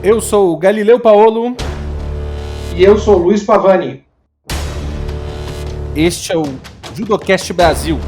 Eu sou o Galileu Paolo. E eu sou o Luiz Pavani. Este é o Judocast Brasil.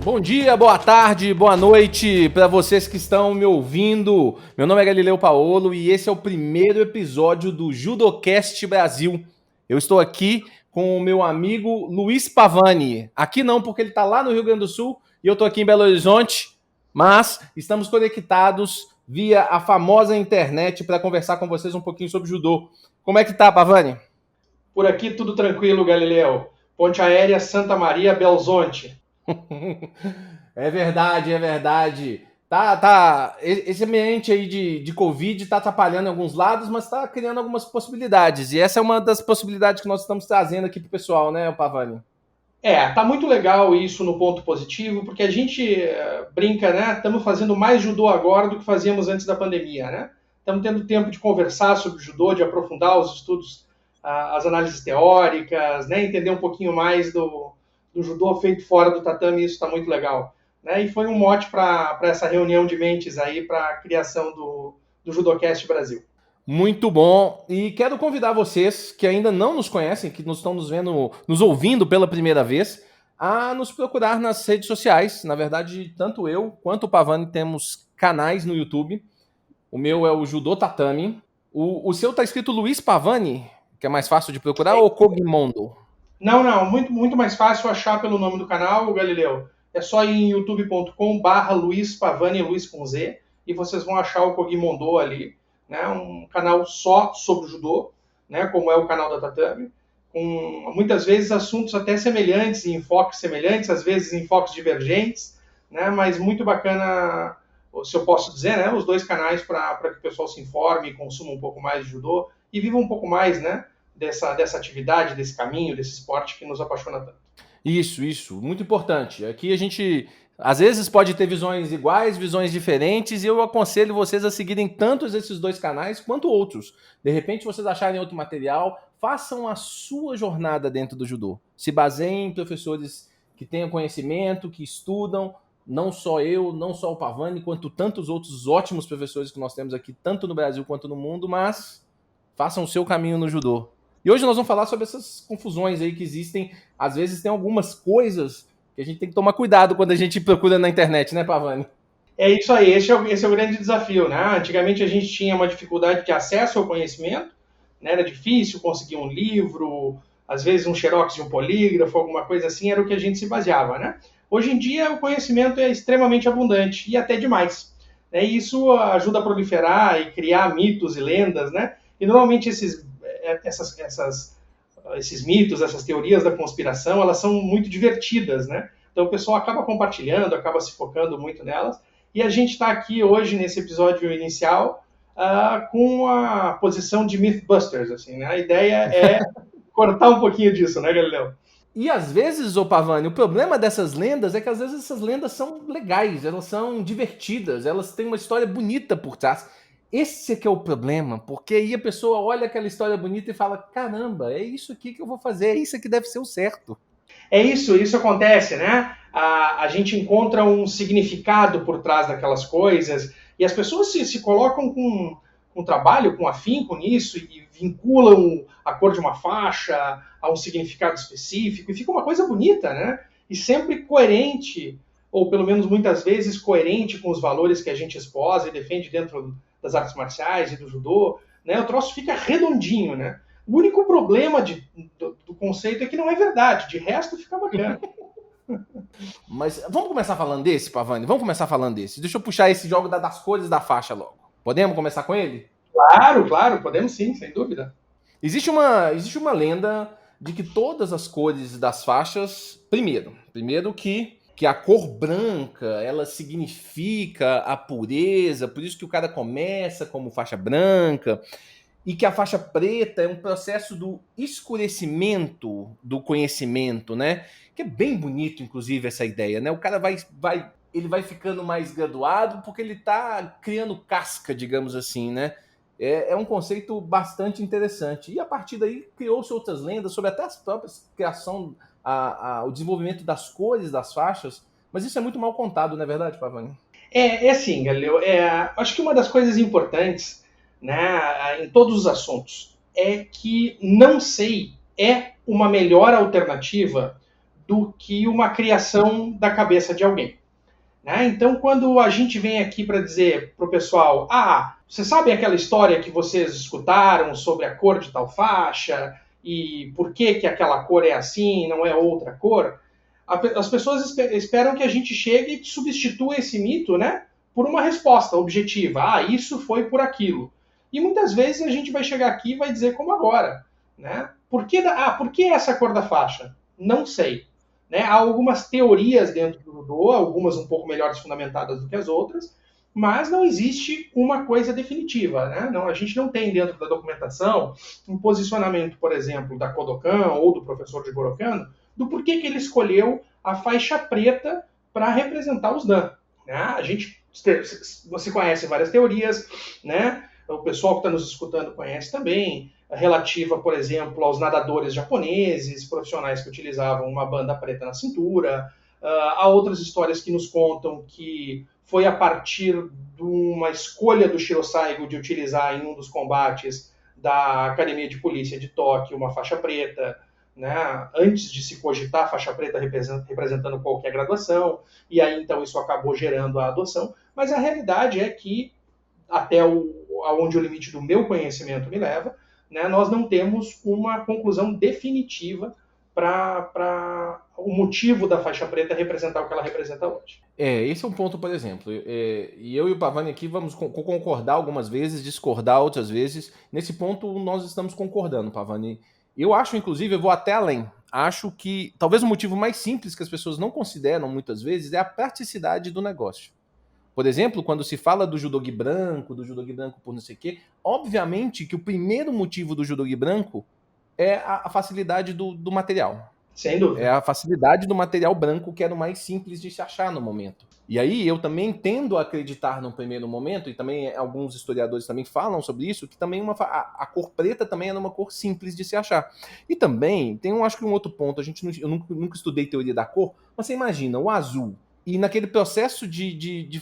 Bom dia, boa tarde, boa noite para vocês que estão me ouvindo. Meu nome é Galileu Paolo e esse é o primeiro episódio do Judocast Brasil. Eu estou aqui com o meu amigo Luiz Pavani. Aqui não, porque ele está lá no Rio Grande do Sul e eu estou aqui em Belo Horizonte, mas estamos conectados via a famosa internet para conversar com vocês um pouquinho sobre judô. Como é que tá, Pavani? Por aqui tudo tranquilo, Galileu. Ponte Aérea Santa Maria, Belzonte. É verdade, é verdade. Esse ambiente aí de Covid está atrapalhando em alguns lados, mas está criando algumas possibilidades. E essa é uma das possibilidades que nós estamos trazendo aqui para o pessoal, né, Pavani? Tá muito legal isso no ponto positivo, porque a gente brinca, né? Estamos fazendo mais judô agora do que fazíamos antes da pandemia, né? Estamos tendo tempo de conversar sobre judô, de aprofundar os estudos, as análises teóricas, né? Entender um pouquinho mais do judô feito fora do tatame, isso está muito legal. Né? E foi um mote para essa reunião de mentes aí, para a criação do Judocast Brasil. Muito bom. E quero convidar vocês que ainda não nos conhecem, que nos estão nos ouvindo pela primeira vez, a nos procurar nas redes sociais. Na verdade, tanto eu quanto o Pavani temos canais no YouTube. O meu é o Judô Tatami. O seu tá escrito Luiz Pavani, que é mais fácil de procurar, ou Kogimondo? Não, muito mais fácil achar pelo nome do canal, Galileu. É só ir em youtube.com/barra Luiz Pavani, Luiz com Z, e vocês vão achar o Kogimondo ali, né? Um canal só sobre judô, né? Como é o canal da Tatame, com muitas vezes assuntos até semelhantes, enfoques semelhantes, às vezes enfoques divergentes, né? Mas muito bacana, se eu posso dizer, né? Os dois canais para que o pessoal se informe, consuma um pouco mais de judô e viva um pouco mais, né? Dessa atividade, desse caminho, desse esporte que nos apaixona tanto. Isso, muito importante. Aqui a gente, às vezes, pode ter visões iguais, visões diferentes, e eu aconselho vocês a seguirem tanto esses dois canais quanto outros. De repente, vocês acharem outro material, façam a sua jornada dentro do judô. Se baseiem em professores que tenham conhecimento, que estudam, não só eu, não só o Pavani, quanto tantos outros ótimos professores que nós temos aqui, tanto no Brasil quanto no mundo, mas façam o seu caminho no judô. E hoje nós vamos falar sobre essas confusões aí que existem. Às vezes tem algumas coisas que a gente tem que tomar cuidado quando a gente procura na internet, né, Pavani? É isso aí, esse é o grande desafio, né? Antigamente a gente tinha uma dificuldade de acesso ao conhecimento, né? Era difícil conseguir um livro, às vezes um xerox de um polígrafo, alguma coisa assim, era o que a gente se baseava, né? Hoje em dia o conhecimento é extremamente abundante e até demais. Né? E isso ajuda a proliferar e criar mitos e lendas, né? E normalmente esses mitos, essas teorias da conspiração, elas são muito divertidas, né? Então o pessoal acaba compartilhando, acaba se focando muito nelas. E a gente está aqui hoje, nesse episódio inicial, com a posição de Mythbusters. Assim, né? A ideia é cortar um pouquinho disso, né, Galileu? E às vezes, ô Pavani, o problema dessas lendas é que às vezes essas lendas são legais, elas são divertidas, elas têm uma história bonita por trás. Esse é que é o problema, porque aí a pessoa olha aquela história bonita e fala: caramba, é isso aqui que eu vou fazer, é isso que deve ser o certo. É isso acontece, né? A gente encontra um significado por trás daquelas coisas e as pessoas se colocam com trabalho, com afinco nisso e vinculam a cor de uma faixa a um significado específico e fica uma coisa bonita, né? E sempre coerente, ou pelo menos muitas vezes coerente com os valores que a gente esposa e defende dentro das artes marciais e do judô, né? O troço fica redondinho, né? O único problema do conceito é que não é verdade, de resto fica bacana. Mas vamos começar falando desse, Pavani? Vamos começar falando desse. Deixa eu puxar esse jogo das cores da faixa logo. Podemos começar com ele? Claro, podemos sim, sem dúvida. Existe uma lenda de que todas as cores das faixas, primeiro que a cor branca, ela significa a pureza, por isso que o cara começa como faixa branca, e que a faixa preta é um processo do escurecimento do conhecimento, né? Que é bem bonito, inclusive, essa ideia, né? O cara ele vai ficando mais graduado porque ele está criando casca, digamos assim, né? É um conceito bastante interessante. E a partir daí criou-se outras lendas sobre até as próprias criação, o desenvolvimento das cores das faixas, Mas isso é muito mal contado, não é verdade, Pavani? É assim, Galileu, acho que uma das coisas importantes, né, em todos os assuntos é que não sei é uma melhor alternativa do que uma criação da cabeça de alguém. Né? Então, quando a gente vem aqui para dizer para o pessoal, você sabe aquela história que vocês escutaram sobre a cor de tal faixa e por que, que aquela cor é assim e não é outra cor? As pessoas esperam que a gente chegue e substitua esse mito, né, por uma resposta objetiva. Isso foi por aquilo. E muitas vezes a gente vai chegar aqui e vai dizer como agora. Né? Por que essa cor da faixa? Não sei. Né? Há algumas teorias dentro do judô, algumas um pouco melhores fundamentadas do que as outras, mas não existe uma coisa definitiva. Né? Não, a gente não tem dentro da documentação um posicionamento, por exemplo, da Kodokan ou do professor Jigoro Kano, do porquê que ele escolheu a faixa preta para representar os Dan. Né? Você conhece várias teorias, né? O pessoal que está nos escutando conhece também, relativa, por exemplo, aos nadadores japoneses, profissionais que utilizavam uma banda preta na cintura. Há outras histórias que nos contam que foi a partir de uma escolha do Shiro Saigo de utilizar em um dos combates da Academia de Polícia de Tóquio uma faixa preta, né, antes de se cogitar a faixa preta representando qualquer graduação, e aí então isso acabou gerando a adoção. Mas a realidade é que, até aonde o limite do meu conhecimento me leva, né, nós não temos uma conclusão definitiva para o motivo da faixa preta representar o que ela representa hoje. Esse é um ponto, por exemplo. E eu e o Pavani aqui vamos concordar algumas vezes, discordar outras vezes. Nesse ponto, nós estamos concordando, Pavani. Eu acho, inclusive, eu vou até além. Acho que talvez o motivo mais simples que as pessoas não consideram muitas vezes é a praticidade do negócio. Por exemplo, quando se fala do judogi branco por não sei o quê, obviamente que o primeiro motivo do judogi branco é a facilidade do material. Sem dúvida. É a facilidade do material branco, que era o mais simples de se achar no momento. E aí eu também tendo a acreditar no primeiro momento, e também alguns historiadores também falam sobre isso, que também a cor preta também era uma cor simples de se achar. E também tem, acho que um outro ponto, eu nunca estudei teoria da cor, mas você imagina, o azul, e naquele processo de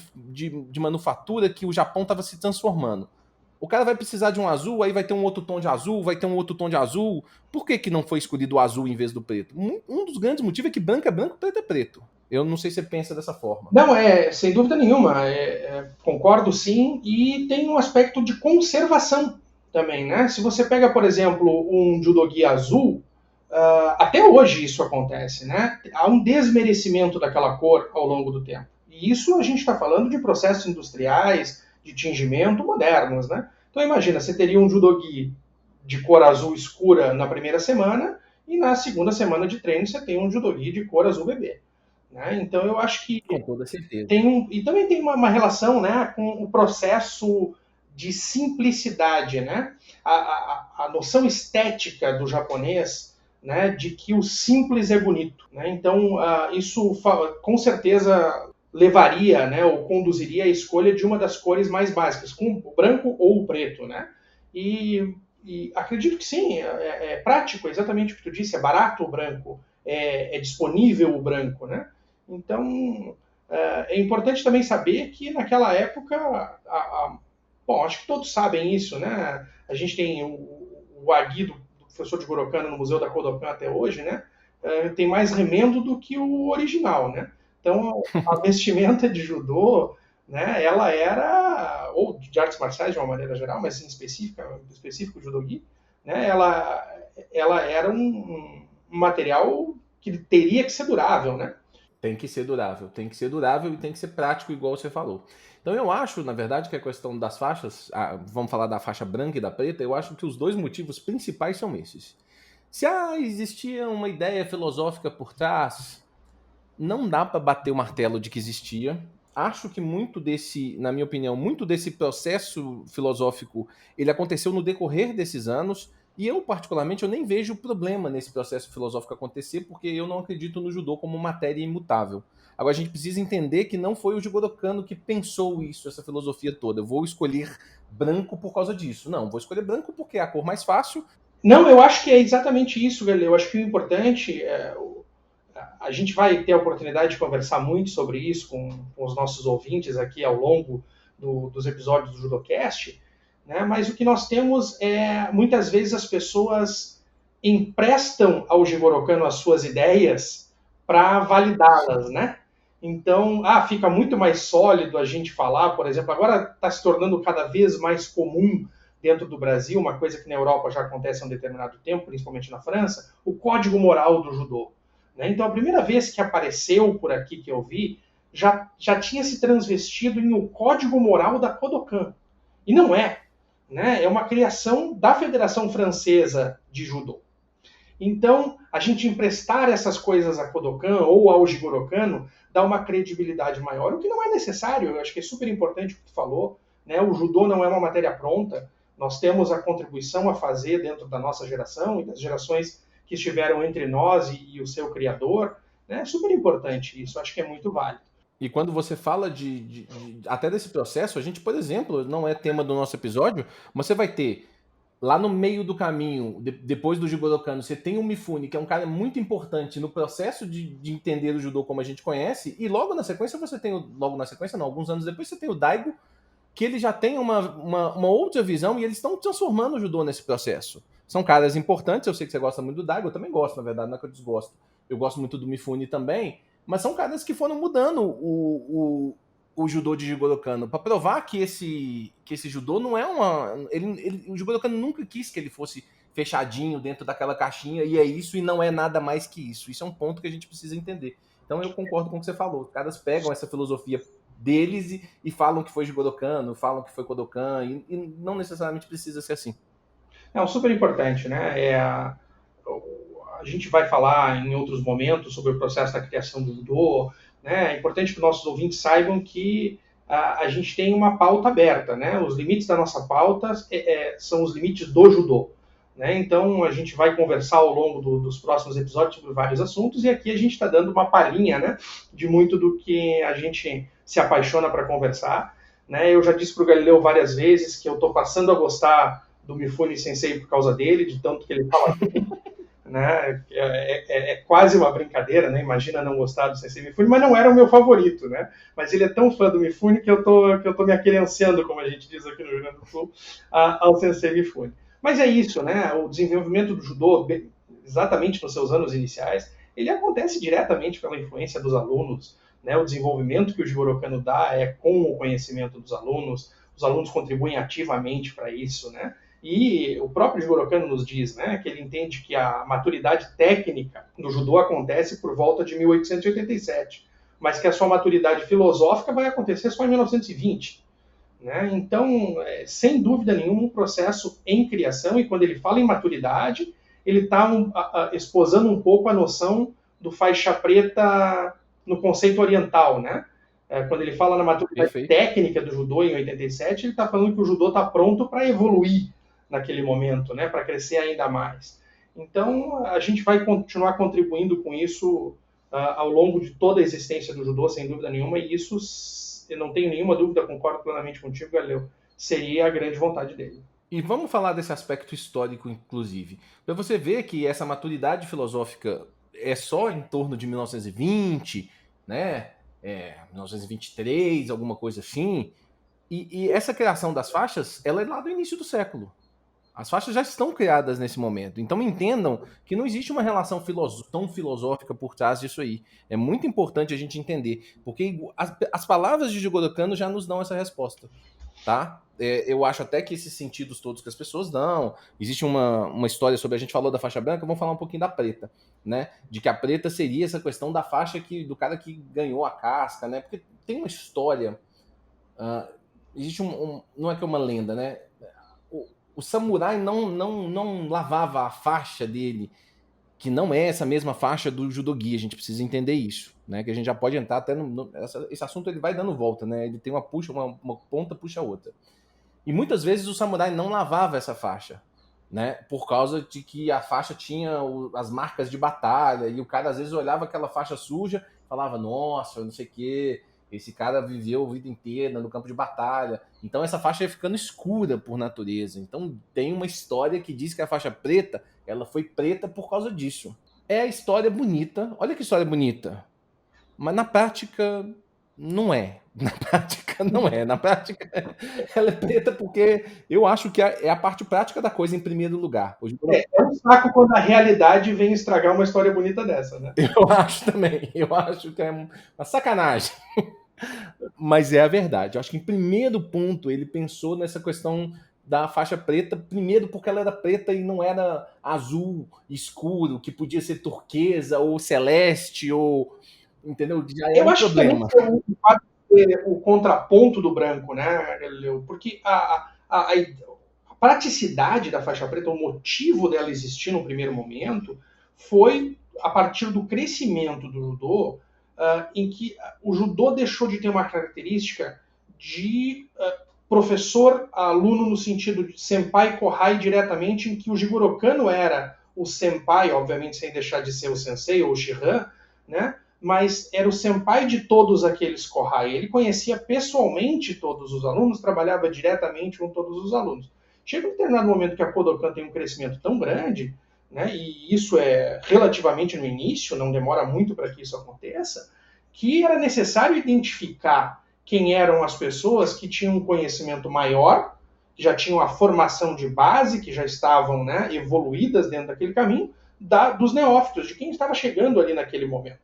manufatura que o Japão estava se transformando. O cara vai precisar de um azul, aí vai ter um outro tom de azul, vai ter um outro tom de azul. Por que não foi escolhido o azul em vez do preto? Um dos grandes motivos é que branco é branco, preto é preto. Eu não sei se você pensa dessa forma. Não, sem dúvida nenhuma. Concordo sim, e tem um aspecto de conservação também, né? Se você pega, por exemplo, um judogi azul, até hoje isso acontece, né? Há um desmerecimento daquela cor ao longo do tempo. E isso a gente está falando de processos industriais, de tingimento modernos, né? Então imagina, você teria um judogi de cor azul escura na primeira semana e na segunda semana de treino você tem um judogi de cor azul bebê. Né? Então eu acho que com toda certeza. e também tem uma relação, né, com o processo de simplicidade, né? A noção estética do japonês, né, de que o simples é bonito. Né? Então, isso com certeza levaria, né, ou conduziria à escolha de uma das cores mais básicas, com o branco ou o preto. Né? E acredito que sim, é prático, exatamente o que tu disse, é barato o branco, é disponível o branco. Né? Então, é importante também saber que naquela época, bom, acho que todos sabem isso, né? A gente tem o Agi do professor de Gorokano no Museu da Kodokan até hoje, né? Tem mais remendo do que o original, né? Então, a vestimenta de judô, né? Ela era, ou de artes marciais de uma maneira geral, mas em específico o judogi, né? Ela era um material que teria que ser durável, né? Tem que ser durável e tem que ser prático, igual você falou. Então eu acho, na verdade, que a questão das faixas, vamos falar da faixa branca e da preta, eu acho que os dois motivos principais são esses. Se existia uma ideia filosófica por trás, não dá para bater o martelo de que existia. Acho que muito desse, na minha opinião, muito desse processo filosófico, ele aconteceu no decorrer desses anos. E eu, particularmente, eu nem vejo problema nesse processo filosófico acontecer, porque eu não acredito no judô como matéria imutável. Agora, a gente precisa entender que não foi o Jigoro Kano que pensou isso, essa filosofia toda. Eu vou escolher branco por causa disso. Não, vou escolher branco porque é a cor mais fácil. Não, eu acho que é exatamente isso, Galileu. Eu acho que o importante A gente vai ter a oportunidade de conversar muito sobre isso com os nossos ouvintes aqui ao longo dos episódios do Judocast, né? Mas o que nós temos é, muitas vezes as pessoas emprestam ao Jigoro Kano as suas ideias para validá-las, né? Então, fica muito mais sólido a gente falar, por exemplo, agora está se tornando cada vez mais comum dentro do Brasil, uma coisa que na Europa já acontece há um determinado tempo, principalmente na França, o código moral do judô. Né? Então, a primeira vez que apareceu por aqui, que eu vi, já tinha se transvestido em o código moral da Kodokan. E não é. Né? É uma criação da Federação Francesa de Judô. Então, a gente emprestar essas coisas a Kodokan ou ao Jigoro Kano dá uma credibilidade maior, o que não é necessário. Eu acho que é super importante o que tu falou. Né? O judô não é uma matéria pronta. Nós temos a contribuição a fazer dentro da nossa geração e das gerações que estiveram entre nós e o seu criador. Né? É super importante isso. Acho que é muito válido. E quando você fala até desse processo, a gente, por exemplo, não é tema do nosso episódio, mas você vai ter lá no meio do caminho, depois do Jigoro Kano, você tem o Mifune, que é um cara muito importante no processo de entender o judô como a gente conhece, e logo na sequência você tem alguns anos depois você tem o Daigo, que ele já tem uma outra visão e eles estão transformando o judô nesse processo. São caras importantes, eu sei que você gosta muito do Daigo, eu também gosto, na verdade, não é que eu desgosto. Eu gosto muito do Mifune também, mas são caras que foram mudando o judô de Jigoro Kano para provar que esse judô não é uma... o Jigoro Kano nunca quis que ele fosse fechadinho dentro daquela caixinha e é isso e não é nada mais que isso. Isso é um ponto que a gente precisa entender. Então eu concordo com o que você falou. Os caras pegam essa filosofia deles e falam que foi Jigoro Kano, falam que foi Kodokan e não necessariamente precisa ser assim. É super importante, né? A gente vai falar em outros momentos sobre o processo da criação do judô, né? É importante que nossos ouvintes saibam que a gente tem uma pauta aberta, né? Os limites da nossa pauta são os limites do judô. Né? Então, a gente vai conversar ao longo dos próximos episódios sobre vários assuntos e aqui a gente está dando uma palhinha, né, de muito do que a gente se apaixona para conversar. Né? Eu já disse para o Galileu várias vezes que eu estou passando a gostar do Mifune Sensei por causa dele, de tanto que ele fala bem. Né? É quase uma brincadeira, né? Imagina não gostar do Sensei Mifune, mas não era o meu favorito, né? Mas ele é tão fã do Mifune que eu tô me aquerenciando, como a gente diz aqui no Rio Grande do Sul, ao Sensei Mifune. Mas é isso, né? O desenvolvimento do judô, exatamente nos seus anos iniciais, ele acontece diretamente pela influência dos alunos, né? O desenvolvimento que o Jigoro Kano dá é com o conhecimento dos alunos, os alunos contribuem ativamente para isso, né? E o próprio Jigoro Kano nos diz, né, que ele entende que a maturidade técnica no judô acontece por volta de 1887, mas que a sua maturidade filosófica vai acontecer só em 1920. Né? Então, sem dúvida nenhuma, um processo em criação, e quando ele fala em maturidade, ele está esposando um pouco a noção do faixa preta no conceito oriental, né? Quando ele fala na maturidade Perfeito. técnica do judô em 87, ele está falando que o judô está pronto para evoluir naquele momento, né? Para crescer ainda mais. Então, a gente vai continuar contribuindo com isso ao longo de toda a existência do judô, sem dúvida nenhuma, e isso, eu não tenho nenhuma dúvida, concordo plenamente contigo, Galileu, seria a grande vontade dele. E vamos falar desse aspecto histórico, inclusive. Para você ver que essa maturidade filosófica é só em torno de 1920, né? 1923, alguma coisa assim. E essa criação das faixas, ela é lá do início do século. As faixas já estão criadas nesse momento. Então entendam que não existe uma relação tão filosófica por trás disso aí. É muito importante a gente entender, porque as palavras de Jigoro Kano já nos dão essa resposta. Tá? Eu acho até que esses sentidos todos que as pessoas dão. Existe uma história sobre, a gente falou da faixa branca, vamos falar um pouquinho da preta, né? De que a preta seria essa questão da faixa do cara que ganhou a casca, né? Porque tem uma história. Existe não é que é uma lenda, né? O samurai não lavava a faixa dele, que não é essa mesma faixa do judogi, a gente precisa entender isso, né? Que a gente já pode entrar até esse assunto, ele vai dando volta, né? Ele tem uma ponta puxa a outra. E muitas vezes o samurai não lavava essa faixa, né? Por causa de que a faixa tinha as marcas de batalha, e o cara às vezes olhava aquela faixa suja, falava, nossa, não sei o quê, esse cara viveu a vida inteira no campo de batalha. Então essa faixa ia ficando escura por natureza. Então tem uma história que diz que a faixa preta, ela foi preta por causa disso. É a história bonita. Olha que história bonita. Mas na prática, não é. Na prática, não é. Na prática, ela é preta porque eu acho que é a parte prática da coisa em primeiro lugar. É um saco quando a realidade vem estragar uma história bonita dessa, né? Eu acho também. Eu acho que é uma sacanagem. Mas é a verdade. Eu acho que em primeiro ponto ele pensou nessa questão da faixa preta, primeiro porque ela era preta e não era azul escuro, que podia ser turquesa ou celeste, ou entendeu? Já era Eu um acho que também problema. o fato de ser o contraponto do branco, né, Galileu? Porque a praticidade da faixa preta, o motivo dela existir no primeiro momento, foi a partir do crescimento do judô, em que o judô deixou de ter uma característica de professor-aluno no sentido de senpai kohai diretamente, em que o Jigoro Kano era o senpai, obviamente sem deixar de ser o sensei ou o shihan, né? Mas era o senpai de todos aqueles kohai. Ele conhecia pessoalmente todos os alunos, trabalhava diretamente com todos os alunos. Chega um determinado momento que a Kodokan tem um crescimento tão grande, né, e isso é relativamente no início, não demora muito para que isso aconteça, que era necessário identificar quem eram as pessoas que tinham um conhecimento maior, que já tinham a formação de base, que já estavam, né, evoluídas dentro daquele caminho, dos neófitos, de quem estava chegando ali naquele momento.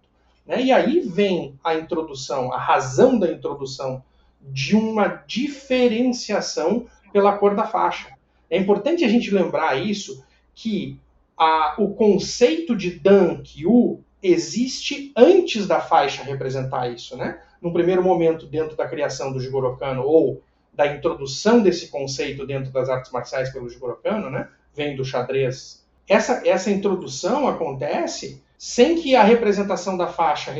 Né? E aí vem a introdução, a razão da introdução de uma diferenciação pela cor da faixa. É importante a gente lembrar isso, que o conceito de Dan Kyu existe antes da faixa representar isso, né? Num primeiro momento, dentro da criação do Jigoro Kano, ou da introdução desse conceito dentro das artes marciais pelo Jigoro Kano, né? Vem do xadrez. Essa introdução acontece sem que a representação da faixa,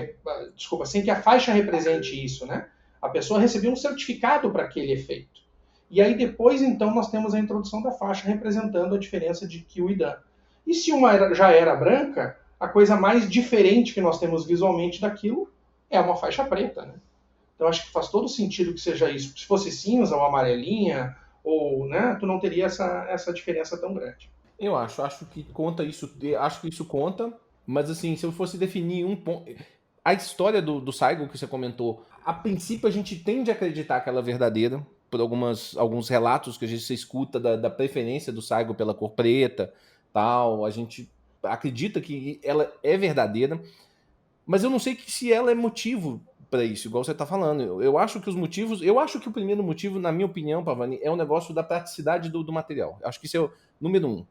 sem que a faixa represente isso, né? A pessoa recebia um certificado para aquele efeito. E aí depois, então, nós temos a introdução da faixa representando a diferença de Kyu e Dan. E se uma já era branca, a coisa mais diferente que nós temos visualmente daquilo é uma faixa preta, né? Então acho que faz todo sentido que seja isso. Se fosse cinza ou amarelinha, ou, né, tu não teria essa diferença tão grande. Eu acho que conta isso, acho que isso conta, mas assim, se eu fosse definir um ponto. A história do Saigo que você comentou, a princípio a gente tende a acreditar que ela é verdadeira, por alguns relatos que a gente escuta da preferência do Saigo pela cor preta, tal, a gente acredita que ela é verdadeira, mas eu não sei se ela é motivo para isso, igual você tá falando. Eu acho que os motivos, eu acho que o primeiro motivo, na minha opinião, Pavani, é o negócio da praticidade do material. Eu acho que isso é o número um.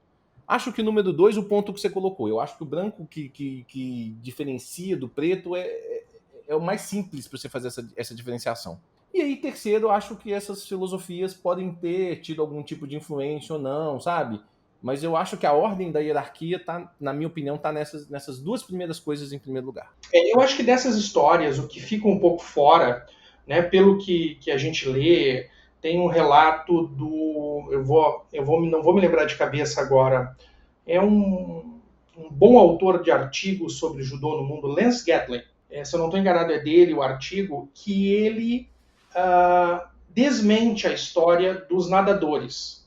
Acho que o número dois, o ponto que você colocou. Eu acho que o branco que diferencia do preto é o mais simples para você fazer essa diferenciação. E aí, terceiro, acho que essas filosofias podem ter tido algum tipo de influência ou não, sabe? Mas eu acho que a ordem da hierarquia, tá, na minha opinião, tá nessas duas primeiras coisas em primeiro lugar. Eu acho que dessas histórias, o que fica um pouco fora, né, pelo que a gente lê, tem um relato do. Não vou me lembrar de cabeça agora. É um bom autor de artigos sobre judô no mundo, Lance Gatlin. Se eu não estou enganado, é dele o artigo, que ele desmente a história dos nadadores.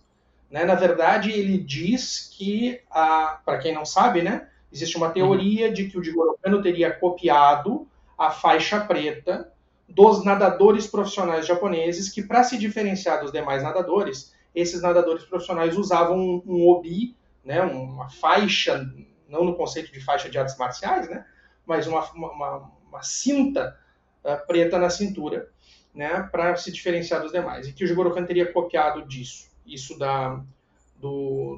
Né? Na verdade, ele diz que, para quem não sabe, né, existe uma teoria de que o Jigoro Kano teria copiado a faixa preta dos nadadores profissionais japoneses, que para se diferenciar dos demais nadadores, esses nadadores profissionais usavam um obi, né, uma faixa, não no conceito de faixa de artes marciais, né, mas uma cinta preta na cintura, né, para se diferenciar dos demais. E que o Jigoro Kano teria copiado isso da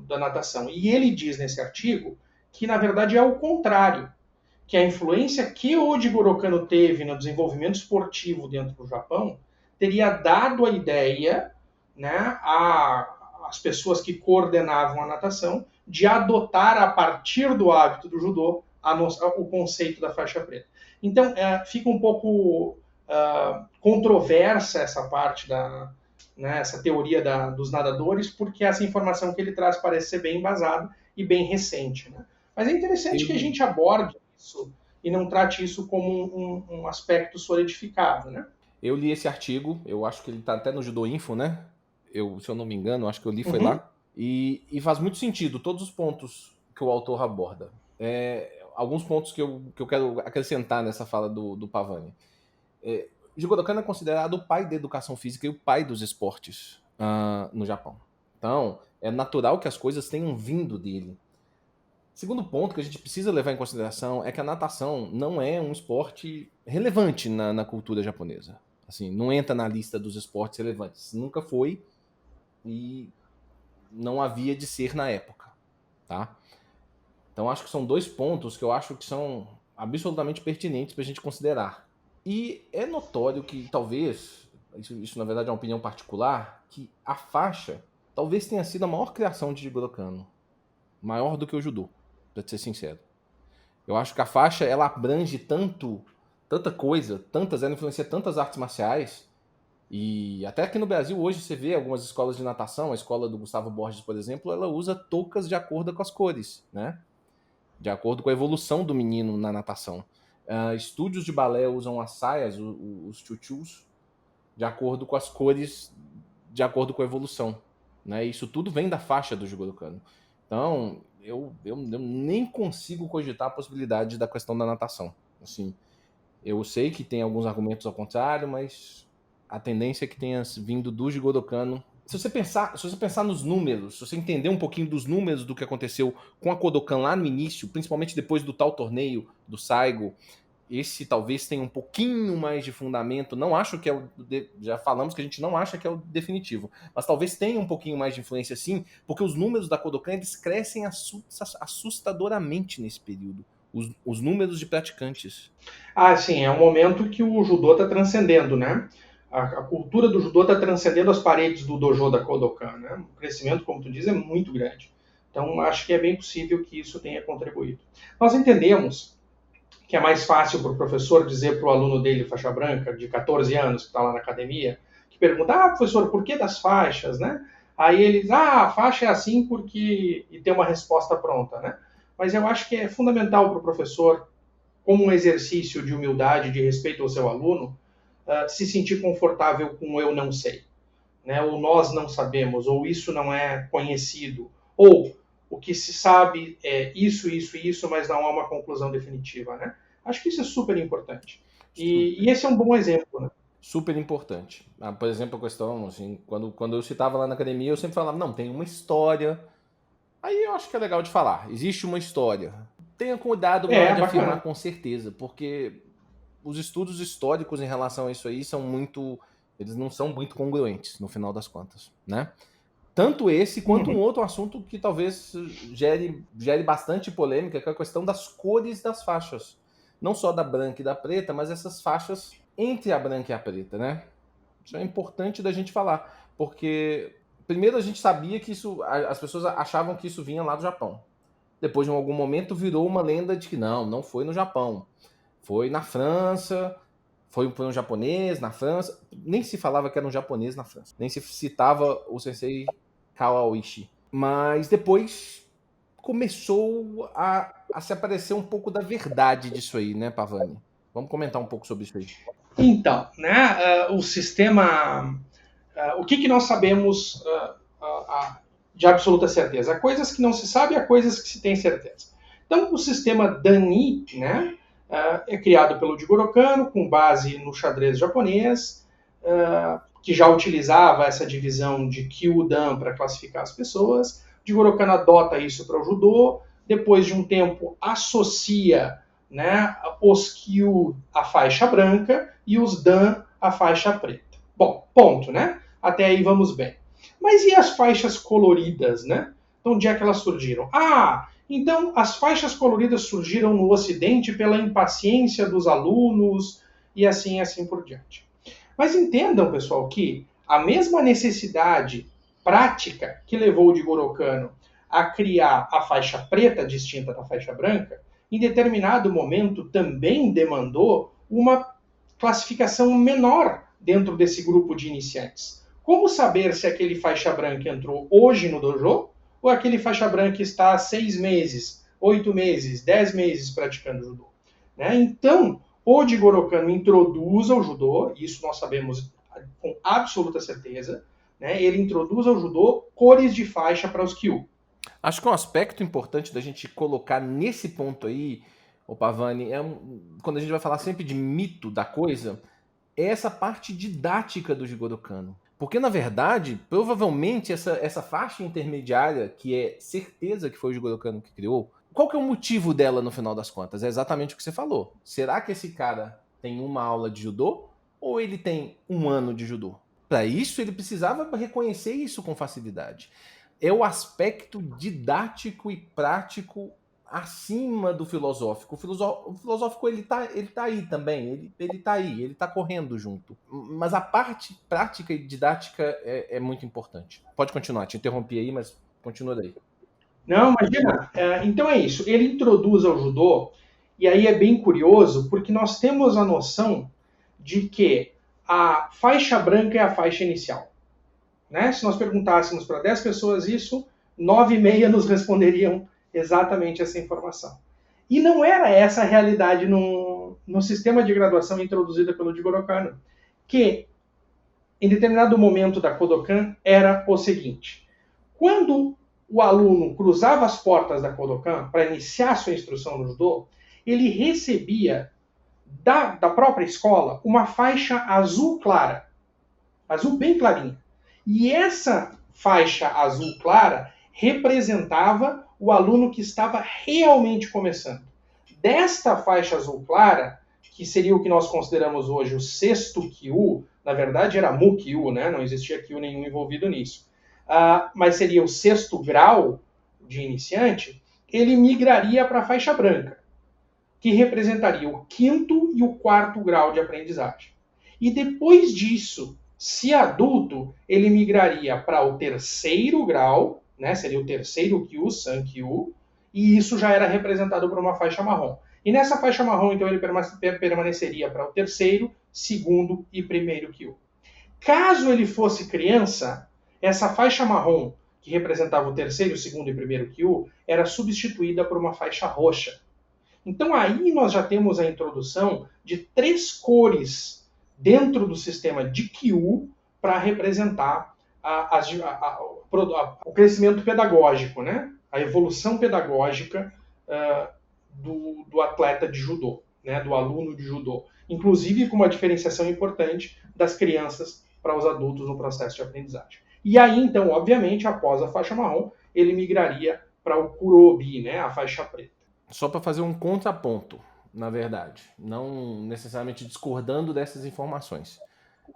natação. E ele diz nesse artigo que, na verdade, é o contrário, que a influência que o Jigoro Kano teve no desenvolvimento esportivo dentro do Japão teria dado a ideia, né, às pessoas que coordenavam a natação de adotar, a partir do hábito do judô, o conceito da faixa preta. Então, fica um pouco controversa essa parte né, essa teoria dos nadadores, porque essa informação que ele traz parece ser bem embasada e bem recente. Né? Mas é interessante que a gente aborde isso e não trate isso como um aspecto solidificado. Né? Eu li esse artigo, eu acho que ele está até no Judô Info, né? Se eu não me engano, acho que eu li, foi lá. E faz muito sentido todos os pontos que o autor aborda. alguns pontos que eu quero acrescentar nessa fala do Pavani. Jigoro Kano é considerado o pai da educação física e o pai dos esportes no Japão. Então, é natural que as coisas tenham vindo dele. Segundo ponto que a gente precisa levar em consideração é que a natação não é um esporte relevante na cultura japonesa. Assim, não entra na lista dos esportes relevantes. Nunca foi e não havia de ser na época, tá? Então, acho que são 2 pontos que eu acho que são absolutamente pertinentes para a gente considerar. E é notório que talvez, isso na verdade é uma opinião particular, que a faixa talvez tenha sido a maior criação de Jigoro Kano. Maior do que o judô, para ser sincero. Eu acho que a faixa, ela abrange tanta coisa, ela influencia tantas artes marciais, e até aqui no Brasil hoje você vê algumas escolas de natação, a escola do Gustavo Borges, por exemplo, ela usa toucas de acordo com as cores, né? De acordo com a evolução do menino na natação. Estúdios de balé usam as saias, os chuchus, de acordo com as cores, de acordo com a evolução, né? Isso tudo vem da faixa do Jigoro Kano. Então, eu nem consigo cogitar a possibilidade da questão da natação. Assim, eu sei que tem alguns argumentos ao contrário, mas a tendência é que tenha vindo do Jigoro Kano. Se você pensar nos números, se você entender um pouquinho dos números do que aconteceu com a Kodokan lá no início, principalmente depois do tal torneio do Saigo, esse talvez tenha um pouquinho mais de fundamento. Não acho que é o... Já falamos que a gente não acha que é o definitivo, mas talvez tenha um pouquinho mais de influência sim, porque os números da Kodokan eles crescem assustadoramente nesse período. Os números de praticantes. Sim, é um momento que o judô está transcendendo, né? A cultura do judô está transcendendo as paredes do dojo da Kodokan, né? O crescimento, como tu diz, é muito grande. Então, acho que é bem possível que isso tenha contribuído. Nós entendemos que é mais fácil para o professor dizer para o aluno dele, faixa branca, de 14 anos, que está lá na academia, que pergunta, professor, por que das faixas, né? Aí ele diz, a faixa é assim porque... e tem uma resposta pronta, né? Mas eu acho que é fundamental para o professor, como um exercício de humildade, de respeito ao seu aluno, se sentir confortável com o eu não sei, né? Ou nós não sabemos, ou isso não é conhecido, ou o que se sabe é isso, mas não há uma conclusão definitiva, né? Acho que isso é super importante. E esse é um bom exemplo, né? Super importante. Por exemplo, a questão, assim, quando eu citava lá na academia, eu sempre falava, não, tem uma história. Aí eu acho que é legal de falar. Existe uma história. Tenha cuidado na hora de afirmar com certeza, porque os estudos históricos em relação a isso aí eles não são muito congruentes, no final das contas, né? Tanto esse quanto um outro assunto que talvez gere bastante polêmica, que é a questão das cores das faixas. Não só da branca e da preta, mas essas faixas entre a branca e a preta, né? Isso é importante da gente falar, porque primeiro a gente sabia que as pessoas achavam que isso vinha lá do Japão. Depois, em algum momento, virou uma lenda de que não foi no Japão. Foi na França, foi um japonês na França. Nem se falava que era um japonês na França. Nem se citava o sensei Kawaoishi. Mas depois começou a se aparecer um pouco da verdade disso aí, né, Pavani? Vamos comentar um pouco sobre isso aí. Então, né, o sistema... o que nós sabemos de absoluta certeza? Há coisas que não se sabe e há coisas que se tem certeza. Então, o sistema Dani, né, é criado pelo Jigoro Kano, com base no xadrez japonês, que já utilizava essa divisão de Kyu-Dan para classificar as pessoas. Jigoro Kano adota isso para o judô, depois de um tempo associa, né, os Kyu à faixa branca e os Dan à faixa preta. Bom, ponto, né? Até aí vamos bem. Mas e as faixas coloridas, né? Então, onde é que elas surgiram? Então as faixas coloridas surgiram no Ocidente pela impaciência dos alunos e assim por diante. Mas entendam, pessoal, que a mesma necessidade prática que levou o Jigoro Kano a criar a faixa preta distinta da faixa branca, em determinado momento também demandou uma classificação menor dentro desse grupo de iniciantes. Como saber se aquele faixa branca entrou hoje no dojo ou aquele faixa branca está há 6 meses, 8 meses, 10 meses praticando judô? Né? Então, o Jigoro Kano introduz ao judô, isso nós sabemos com absoluta certeza, né? Ele introduz ao judô cores de faixa para os Kyu. Acho que um aspecto importante da gente colocar nesse ponto aí, ô Pavani, quando a gente vai falar sempre de mito da coisa, é essa parte didática do Jigoro Kano. Porque, na verdade, provavelmente essa faixa intermediária, que é certeza que foi o Jigoro Kano que criou, qual que é o motivo dela no final das contas? É exatamente o que você falou. Será que esse cara tem uma aula de judô ou ele tem um ano de judô? Para isso, ele precisava reconhecer isso com facilidade. É o aspecto didático e prático acima do filosófico. O filosófico ele tá aí também, ele tá aí, ele tá correndo junto. Mas a parte prática e didática é muito importante. Pode continuar, te interrompi aí, mas continua daí. Não, imagina. Então é isso. Ele introduz ao judô, e aí é bem curioso, porque nós temos a noção de que a faixa branca é a faixa inicial. Né? Se nós perguntássemos para 10 pessoas isso, 9,5 nos responderiam exatamente essa informação. E não era essa a realidade no sistema de graduação introduzida pelo Jigoro Kano, que em determinado momento da Kodokan era o seguinte: quando o aluno cruzava as portas da Kodokan para iniciar sua instrução no judô, ele recebia da própria escola uma faixa azul clara, azul bem clarinha. E essa faixa azul clara representava o aluno que estava realmente começando. Desta faixa azul clara, que seria o que nós consideramos hoje o sexto Kyu, na verdade era Mu-Kyu, né? Não existia Kyu nenhum envolvido nisso. Mas seria o sexto grau de iniciante, ele migraria para a faixa branca, que representaria o quinto e o quarto grau de aprendizagem. E depois disso, se adulto, ele migraria para o terceiro grau, né? Seria o terceiro Kyu, San-Kyu, e isso já era representado por uma faixa marrom. E nessa faixa marrom, então, ele permaneceria para o terceiro, segundo e primeiro Kyu. Caso ele fosse criança, essa faixa marrom, que representava o terceiro, segundo e primeiro Kyu, era substituída por uma faixa roxa. Então aí nós já temos a introdução de 3 cores dentro do sistema de Kyu para representar o crescimento pedagógico, né? A evolução pedagógica do atleta de judô, né? Do aluno de judô. Inclusive com uma diferenciação importante das crianças para os adultos no processo de aprendizagem. E aí, então, obviamente, após a faixa marrom, ele migraria para o Kurobi, né? A faixa preta. Só para fazer um contraponto, na verdade, não necessariamente discordando dessas informações.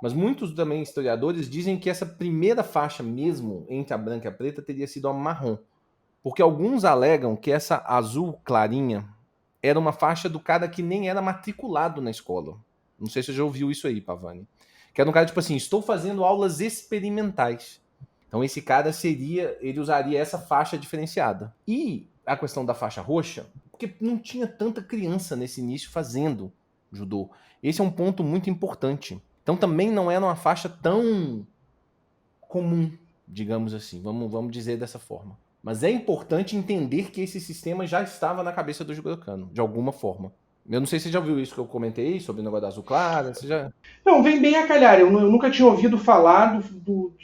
Mas muitos também historiadores dizem que essa primeira faixa mesmo, entre a branca e a preta, teria sido a marrom. Porque alguns alegam que essa azul clarinha era uma faixa do cara que nem era matriculado na escola. Não sei se você já ouviu isso aí, Pavani. Que era um cara tipo assim, estou fazendo aulas experimentais. Então esse cara ele usaria essa faixa diferenciada. E a questão da faixa roxa, porque não tinha tanta criança nesse início fazendo judô. Esse é um ponto muito importante. Então também não era uma faixa tão comum, digamos assim, vamos dizer dessa forma. Mas é importante entender que esse sistema já estava na cabeça do Jigoro Kano, de alguma forma. Eu não sei se você já ouviu isso que eu comentei sobre o negócio da azul clara. Você já... Não, vem bem a calhar. Eu nunca tinha ouvido falar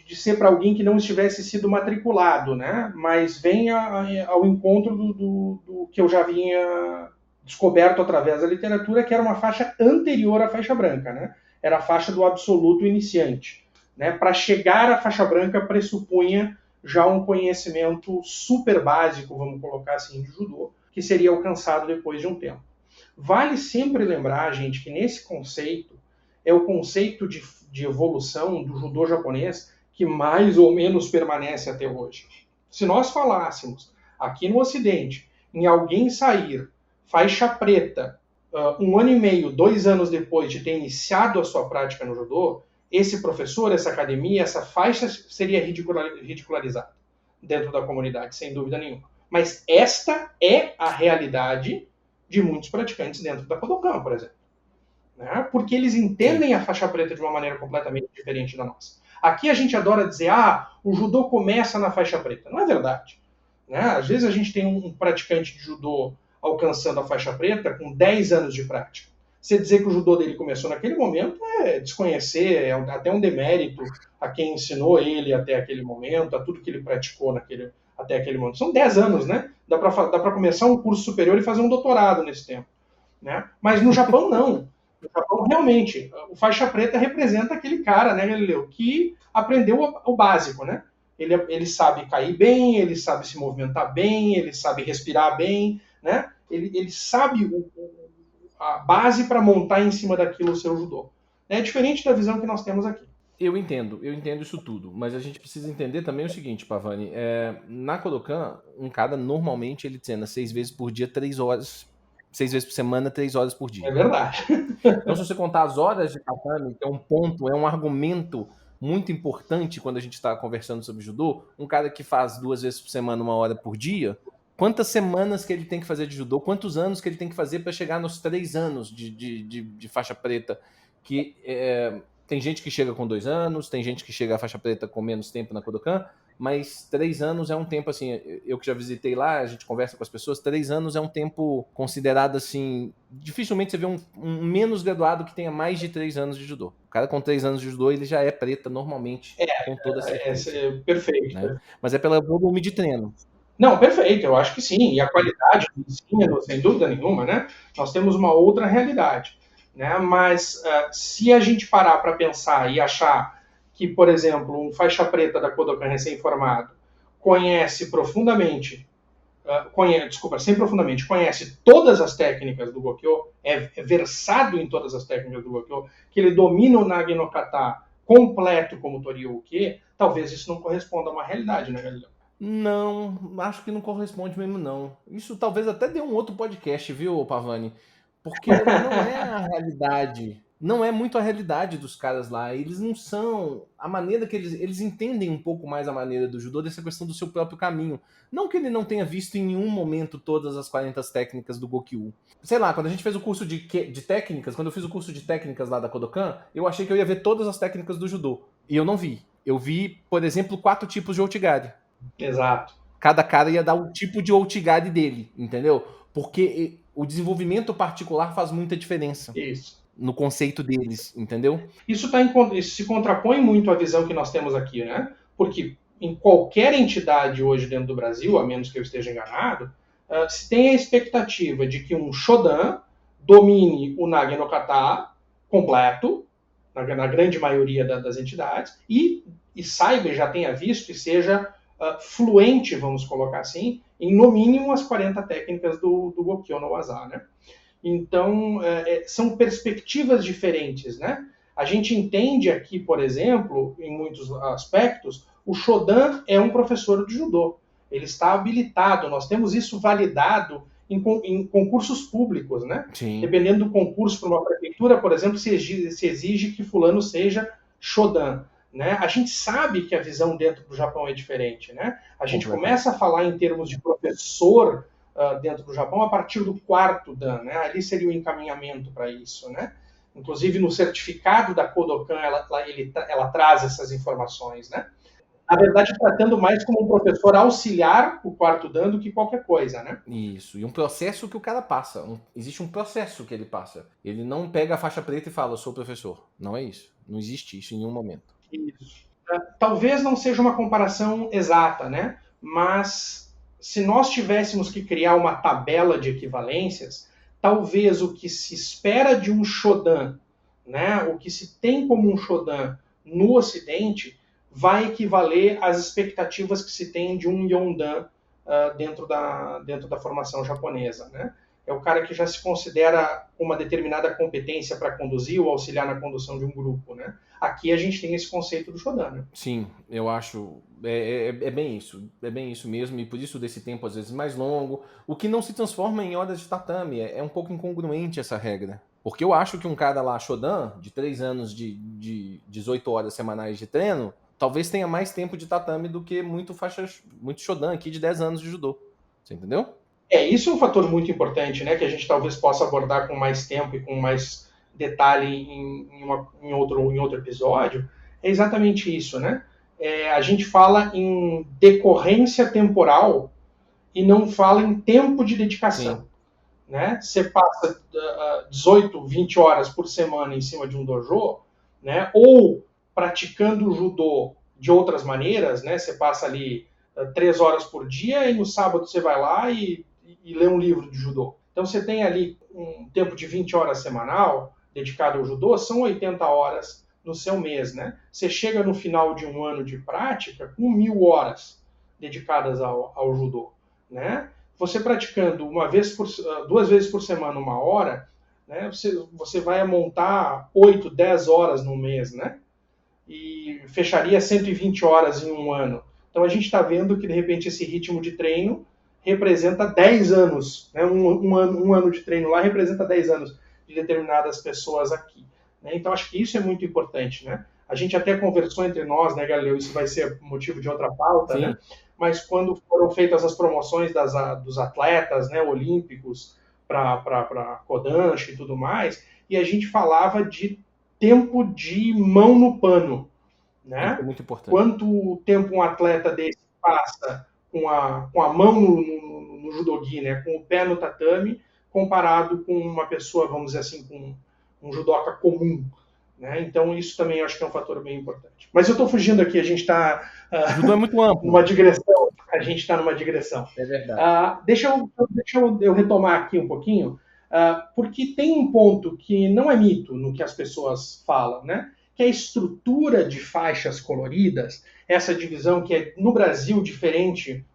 de ser para alguém que não estivesse sido matriculado, né? Mas vem ao encontro do que eu já vinha descoberto através da literatura, que era uma faixa anterior à faixa branca, né? Era a faixa do absoluto iniciante. Né? Para chegar à faixa branca pressupunha já um conhecimento super básico, vamos colocar assim, de judô, que seria alcançado depois de um tempo. Vale sempre lembrar, gente, que nesse conceito é o conceito de evolução do judô japonês que mais ou menos permanece até hoje. Se nós falássemos aqui no Ocidente em alguém sair faixa preta 1 ano e meio, 2 anos depois de ter iniciado a sua prática no judô, esse professor, essa academia, essa faixa seria ridicularizada dentro da comunidade, sem dúvida nenhuma. Mas esta é a realidade de muitos praticantes dentro da Kodokan, por exemplo. Né? Porque eles entendem a faixa preta de uma maneira completamente diferente da nossa. Aqui a gente adora dizer, o judô começa na faixa preta. Não é verdade. Né? Às vezes a gente tem um praticante de judô alcançando a faixa preta com 10 anos de prática. Você dizer que o judô dele começou naquele momento é desconhecer, é até um demérito a quem ensinou ele até aquele momento, a tudo que ele praticou até aquele momento. São 10 anos, né? Dá para começar um curso superior e fazer um doutorado nesse tempo. Né? Mas no Japão, não. No Japão, realmente, o faixa preta representa aquele cara, né, Galileu, que aprendeu o básico, né? Ele sabe cair bem, ele sabe se movimentar bem, ele sabe respirar bem, né? Ele sabe a base para montar em cima daquilo o seu judô. É diferente da visão que nós temos aqui. Eu entendo isso tudo, mas a gente precisa entender também o seguinte, Pavani, na Kodokan, um cara normalmente ele treina 6 vezes por dia, 3 horas, 6 vezes por semana, 3 horas por dia. É verdade. Então, se você contar as horas de tatame, que é um ponto, é um argumento muito importante quando a gente está conversando sobre judô, um cara que faz 2 vezes por semana, 1 hora por dia, quantas semanas que ele tem que fazer de judô, quantos anos que ele tem que fazer para chegar nos 3 anos de faixa preta, que tem gente que chega com 2 anos, tem gente que chega à faixa preta com menos tempo na Kodokan, mas 3 anos é um tempo, assim, eu que já visitei lá, a gente conversa com as pessoas, 3 anos é um tempo considerado, assim, dificilmente você vê um menos graduado que tenha mais de 3 anos de judô. O cara com 3 anos de judô, ele já é preta normalmente, com toda certeza. Perfeito. Né? Mas é pelo volume de treino. Não, perfeito, eu acho que sim. E a qualidade do ensino, sem dúvida nenhuma, né? Nós temos uma outra realidade. Né? Mas se a gente parar para pensar e achar que, por exemplo, um faixa preta da Kodokan recém-formado conhece profundamente, conhece todas as técnicas do Gokyo, é versado em todas as técnicas do Gokyo, que ele domina o Nage no Kata completo como Toryuki, talvez isso não corresponda a uma realidade, né, Galileu? Não, acho que não corresponde mesmo, não. Isso talvez até dê um outro podcast, viu, Pavani? Porque não é a realidade. Não é muito a realidade dos caras lá. Eles não são... A maneira que eles entendem um pouco mais a maneira do judô dessa questão do seu próprio caminho. Não que ele não tenha visto em nenhum momento todas as 40 técnicas do Gokyu. Sei lá, quando a gente fez o curso de técnicas, quando eu fiz o curso de técnicas lá da Kodokan, eu achei que eu ia ver todas as técnicas do judô. E eu não vi. Eu vi, por exemplo, 4 tipos de outigari. Exato. Cada cara ia dar o tipo de outigari dele, entendeu? Porque o desenvolvimento particular faz muita diferença. Isso. No conceito deles, entendeu? Isso se contrapõe muito à visão que nós temos aqui, né? Porque em qualquer entidade hoje dentro do Brasil, a menos que eu esteja enganado, se tem a expectativa de que um Shodan domine o Nage no Kata completo, na grande maioria das entidades, e saiba, já tenha visto e seja fluente, vamos colocar assim, em no mínimo as 40 técnicas do Gokyo no Waza, né? Então, são perspectivas diferentes, né? A gente entende aqui, por exemplo, em muitos aspectos, o Shodan é um professor de judô. Ele está habilitado, nós temos isso validado em concursos públicos, né? Sim. Dependendo do concurso para uma prefeitura, por exemplo, se exige que fulano seja Shodan. Né? A gente sabe que a visão dentro do Japão é diferente. Né? A gente começa a falar em termos de professor dentro do Japão a partir do 4º Dan. Né? Ali seria o encaminhamento para isso. Né? Inclusive, no certificado da Kodokan, ela traz essas informações. Né? Na verdade, tratando mais como um professor auxiliar, o 4º Dan, do que qualquer coisa. Né? Isso. E um processo que o cara passa. Existe um processo que ele passa. Ele não pega a faixa preta e fala, eu sou professor. Não é isso. Não existe isso em nenhum momento. Isso. Talvez não seja uma comparação exata, né? Mas se nós tivéssemos que criar uma tabela de equivalências, talvez o que se espera de um Shodan, né? O que se tem como um Shodan no Ocidente, vai equivaler às expectativas que se tem de um Yondan dentro da formação japonesa, né? É o cara que já se considera uma determinada competência para conduzir ou auxiliar na condução de um grupo, né? Aqui a gente tem esse conceito do Shodan, né? Sim, eu acho. É bem isso. É bem isso mesmo. E por isso desse tempo, às vezes, mais longo. O que não se transforma em horas de tatame. É um pouco incongruente essa regra. Porque eu acho que um cara lá, Shodan, de 3 anos de 18 horas semanais de treino, talvez tenha mais tempo de tatame do que muito Shodan aqui de 10 anos de judô. Você entendeu? Isso é um fator muito importante, né? Que a gente talvez possa abordar com mais tempo e com mais detalhe em outro episódio. É exatamente isso, né? A gente fala em decorrência temporal e não fala em tempo de dedicação. Né? Você passa 18, 20 horas por semana em cima de um dojo, né? Ou praticando o judô de outras maneiras, né? Você passa ali 3 horas por dia, e no sábado você vai lá e lê um livro de judô. Então você tem ali um tempo de 20 horas semanal dedicado ao judô, são 80 horas no seu mês, né? Você chega no final de um ano de prática com 1.000 horas dedicadas ao judô, né? Você praticando 2 vezes por semana 1 hora, né? Você vai montar 8, 10 horas no mês, né? E fecharia 120 horas em um ano. Então a gente está vendo que de repente esse ritmo de treino representa 10 anos, né? Um ano de treino lá representa 10 anos de determinadas pessoas aqui, né? Então acho que isso é muito importante, né? A gente até conversou entre nós, né, Galileu? Isso vai ser motivo de outra pauta, Sim. né? Mas quando foram feitas as promoções dos atletas, né, olímpicos para Kodansha e tudo mais, e a gente falava de tempo de mão no pano, Isso é né? muito importante. Quanto tempo um atleta desse passa com a mão no judogi, né? Com o pé no tatame, comparado com uma pessoa, vamos dizer assim, com um judoca comum, né? Então isso também eu acho que é um fator bem importante. Mas eu estou fugindo aqui, a gente está O judô é muito amplo. numa digressão. A gente está numa digressão. É verdade. Deixa eu retomar aqui um pouquinho, porque tem um ponto que não é mito no que as pessoas falam, né? Que é a estrutura de faixas coloridas, essa divisão que é no Brasil diferente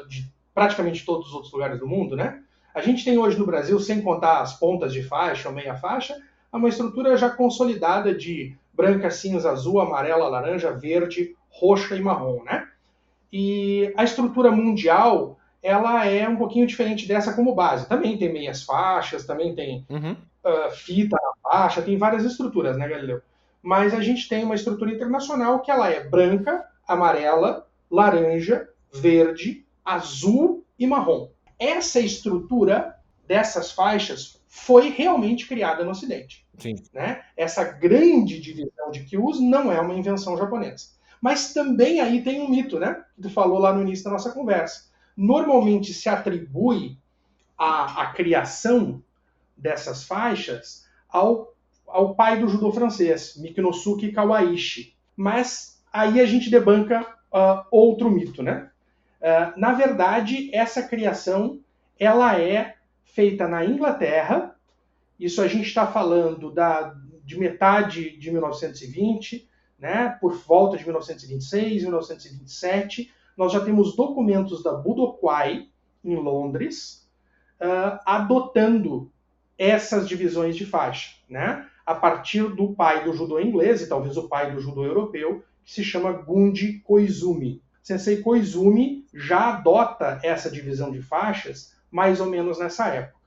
de praticamente todos os outros lugares do mundo, né? A gente tem hoje no Brasil, sem contar as pontas de faixa ou meia faixa, uma estrutura já consolidada de branca, cinza, azul, amarela, laranja, verde, roxa e marrom, né? E a estrutura mundial, ela é um pouquinho diferente dessa como base. Também tem meias faixas, também tem fita na faixa, tem várias estruturas, né, Galileu? Mas a gente tem uma estrutura internacional que ela é branca, amarela, laranja, verde, azul e marrom. Essa estrutura dessas faixas foi realmente criada no Ocidente. Sim. Né? Essa grande divisão de kyus não é uma invenção japonesa. Mas também aí tem um mito, né? Que tu falou lá no início da nossa conversa. Normalmente se atribui a criação dessas faixas ao pai do judô francês, Mikinosuke Kawaishi. Mas aí a gente debanca outro mito, né? Na verdade, essa criação ela é feita na Inglaterra. Isso a gente está falando de metade de 1920, né? Por volta de 1926, 1927, nós já temos documentos da Budokwai, em Londres, adotando essas divisões de faixa, né? A partir do pai do judô inglês, e talvez o pai do judô europeu, que se chama Gunji Koizumi. Sensei Koizumi já adota essa divisão de faixas mais ou menos nessa época.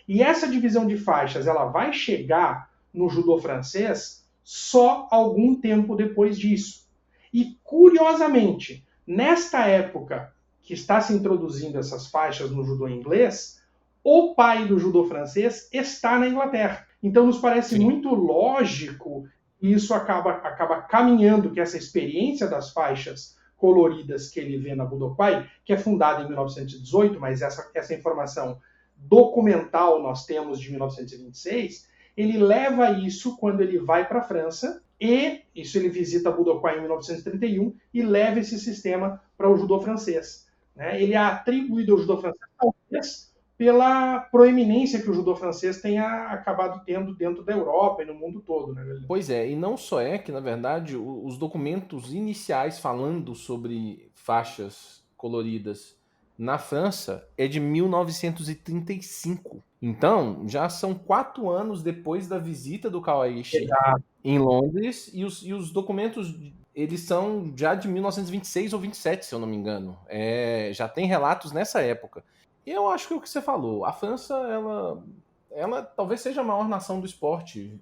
E essa divisão de faixas ela vai chegar no judô francês só algum tempo depois disso. E, curiosamente, nesta época que está se introduzindo essas faixas no judô inglês, o pai do judô francês está na Inglaterra. Então, nos parece muito lógico que isso acaba caminhando, que essa experiência das faixas coloridas que ele vê na Budokwai, que é fundada em 1918, mas essa informação documental nós temos de 1926, ele leva isso quando ele vai para a França, e isso ele visita a Budokwai em 1931 e leva esse sistema para o judô francês. Né? Ele é atribuído ao judô francês, talvez pela proeminência que o judô francês tenha acabado tendo dentro da Europa e no mundo todo. Né? Pois é, e não só é que, na verdade, os documentos iniciais falando sobre faixas coloridas na França é de 1935. Então, já são 4 anos depois da visita do Kawaishi em Londres, e os documentos, eles são já de 1926 ou 27, se eu não me engano. Já tem relatos nessa época. E eu acho que é o que você falou. A França, ela talvez seja a maior nação do esporte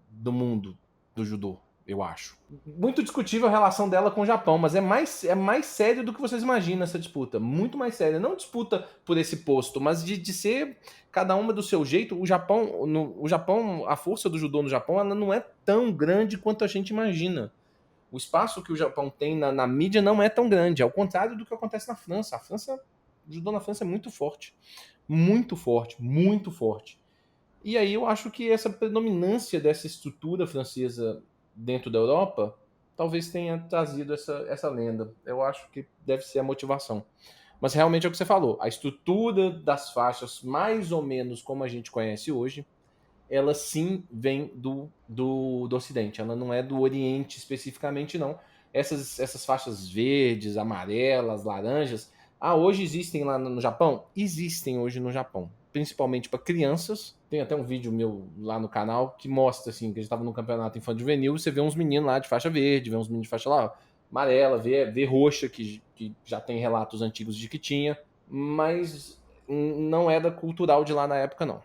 do mundo, do judô, eu acho. Muito discutível a relação dela com o Japão, mas é mais sério do que vocês imaginam essa disputa. Muito mais séria. Não disputa por esse posto, mas de ser cada uma do seu jeito. O Japão, a força do judô no Japão, ela não é tão grande quanto a gente imagina. O espaço que o Japão tem na mídia não é tão grande, ao contrário do que acontece na França. O judô na França é muito forte. Muito forte, muito forte. E aí eu acho que essa predominância dessa estrutura francesa dentro da Europa talvez tenha trazido essa lenda. Eu acho que deve ser a motivação. Mas realmente é o que você falou. A estrutura das faixas, mais ou menos como a gente conhece hoje, ela sim vem do Ocidente. Ela não é do Oriente especificamente, não. Essas faixas verdes, amarelas, laranjas, hoje existem lá no Japão? Existem hoje no Japão. Principalmente para crianças. Tem até um vídeo meu lá no canal que mostra assim, que a gente estava no campeonato infantil juvenil, você vê uns meninos lá de faixa verde, vê uns meninos de faixa lá amarela, vê roxa, que já tem relatos antigos de que tinha, mas não é da cultural de lá na época, não.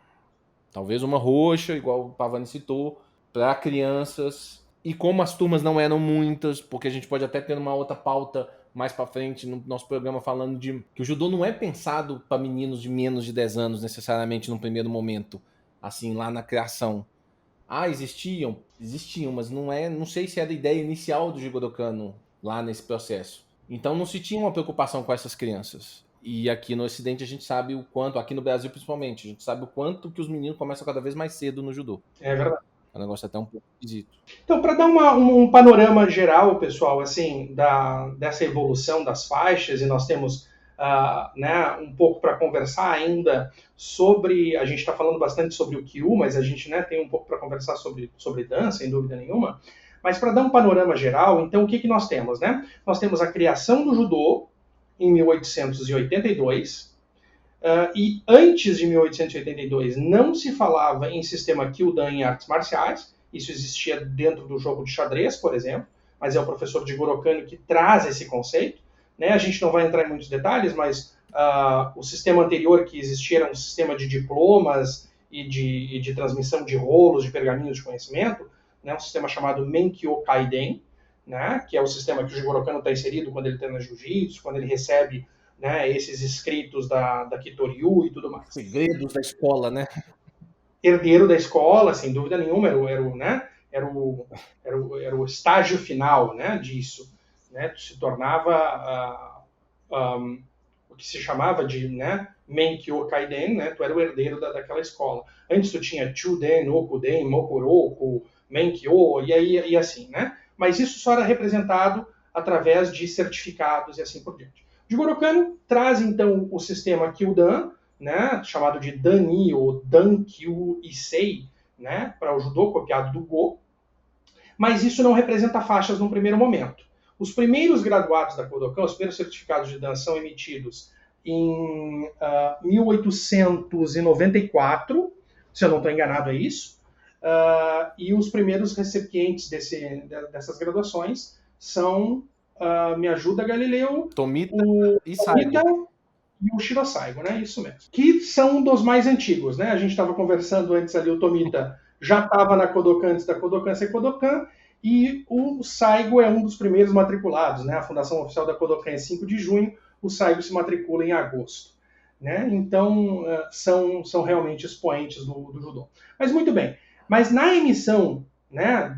Talvez uma roxa, igual o Pavani citou, para crianças. E como as turmas não eram muitas, porque a gente pode até ter uma outra pauta mais para frente no nosso programa falando de que o judô não é pensado para meninos de menos de 10 anos necessariamente no primeiro momento, assim, lá na criação. Existiam, mas não sei se era a ideia inicial do Jigoro Kano lá nesse processo. Então não se tinha uma preocupação com essas crianças. E aqui no Ocidente a gente sabe o quanto, aqui no Brasil principalmente, a gente sabe o quanto que os meninos começam cada vez mais cedo no judô. É verdade. É um negócio até um pouco esquisito. Então, para dar um panorama geral, pessoal, assim, dessa evolução das faixas, e nós temos né, um pouco para conversar ainda sobre, a gente está falando bastante sobre o Kyu, mas a gente, né, tem um pouco para conversar sobre dança, sem dúvida nenhuma. Mas para dar um panorama geral, então o que nós temos, né? Nós temos a criação do judô em 1882, e antes de 1882 não se falava em sistema Kyudan em artes marciais. Isso existia dentro do jogo de xadrez, por exemplo, mas é o professor Jigoro Kano que traz esse conceito. Né? A gente não vai entrar em muitos detalhes, mas o sistema anterior que existia era um sistema de diplomas e de transmissão de rolos, de pergaminhos de conhecimento, né? Um sistema chamado Menkyo Kaiden, né? Que é o sistema que o Jigoro Kano está inserido quando ele treina jiu-jitsu, quando ele recebe, né, esses escritos da Kitoryu e tudo mais. Segredos da escola, né? Herdeiro da escola, sem dúvida nenhuma, era o estágio final, né, disso. Né? Tu se tornava o que se chamava de, né, Menkyo Kaiden, né? Tu era o herdeiro daquela escola. Antes tu tinha Chuden, Okuden, Mokoroku, Menkyo, e assim, né? Mas isso só era representado através de certificados e assim por diante. Jigoro Kano traz, então, o sistema Kyudan, né, chamado de Dan-i ou Dan-kyu Issei, né, para o judô, copiado do Go, mas isso não representa faixas num primeiro momento. Os primeiros graduados da Kodokan, os primeiros certificados de Dan são emitidos em 1894, se eu não estou enganado é isso, e os primeiros recipientes dessas graduações são, me ajuda, Galileu, Tomita e Saigo. E o Shirosaigo, né? Isso mesmo. Que são dos mais antigos, né? A gente estava conversando antes ali, o Tomita já estava na Kodokan antes da Kodokan ser Kodokan, e o Saigo é um dos primeiros matriculados, né? A fundação oficial da Kodokan é 5 de junho, o Saigo se matricula em agosto. Né? Então, são realmente expoentes do judô. Mas muito bem. Mas na emissão, né,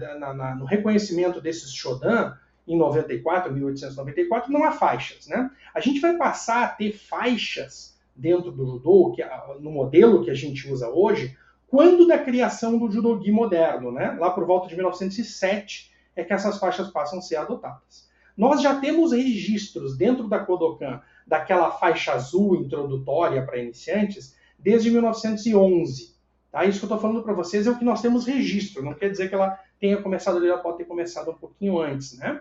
no reconhecimento desses Shodan, em 1894, não há faixas. Né? A gente vai passar a ter faixas dentro do judô, no modelo que a gente usa hoje, quando da criação do judogi moderno. Né? Lá por volta de 1907 é que essas faixas passam a ser adotadas. Nós já temos registros dentro da Kodokan daquela faixa azul introdutória para iniciantes desde 1911. Tá? Isso que eu estou falando para vocês é o que nós temos registro, não quer dizer que ela tenha começado ali, ela pode ter começado um pouquinho antes. Né?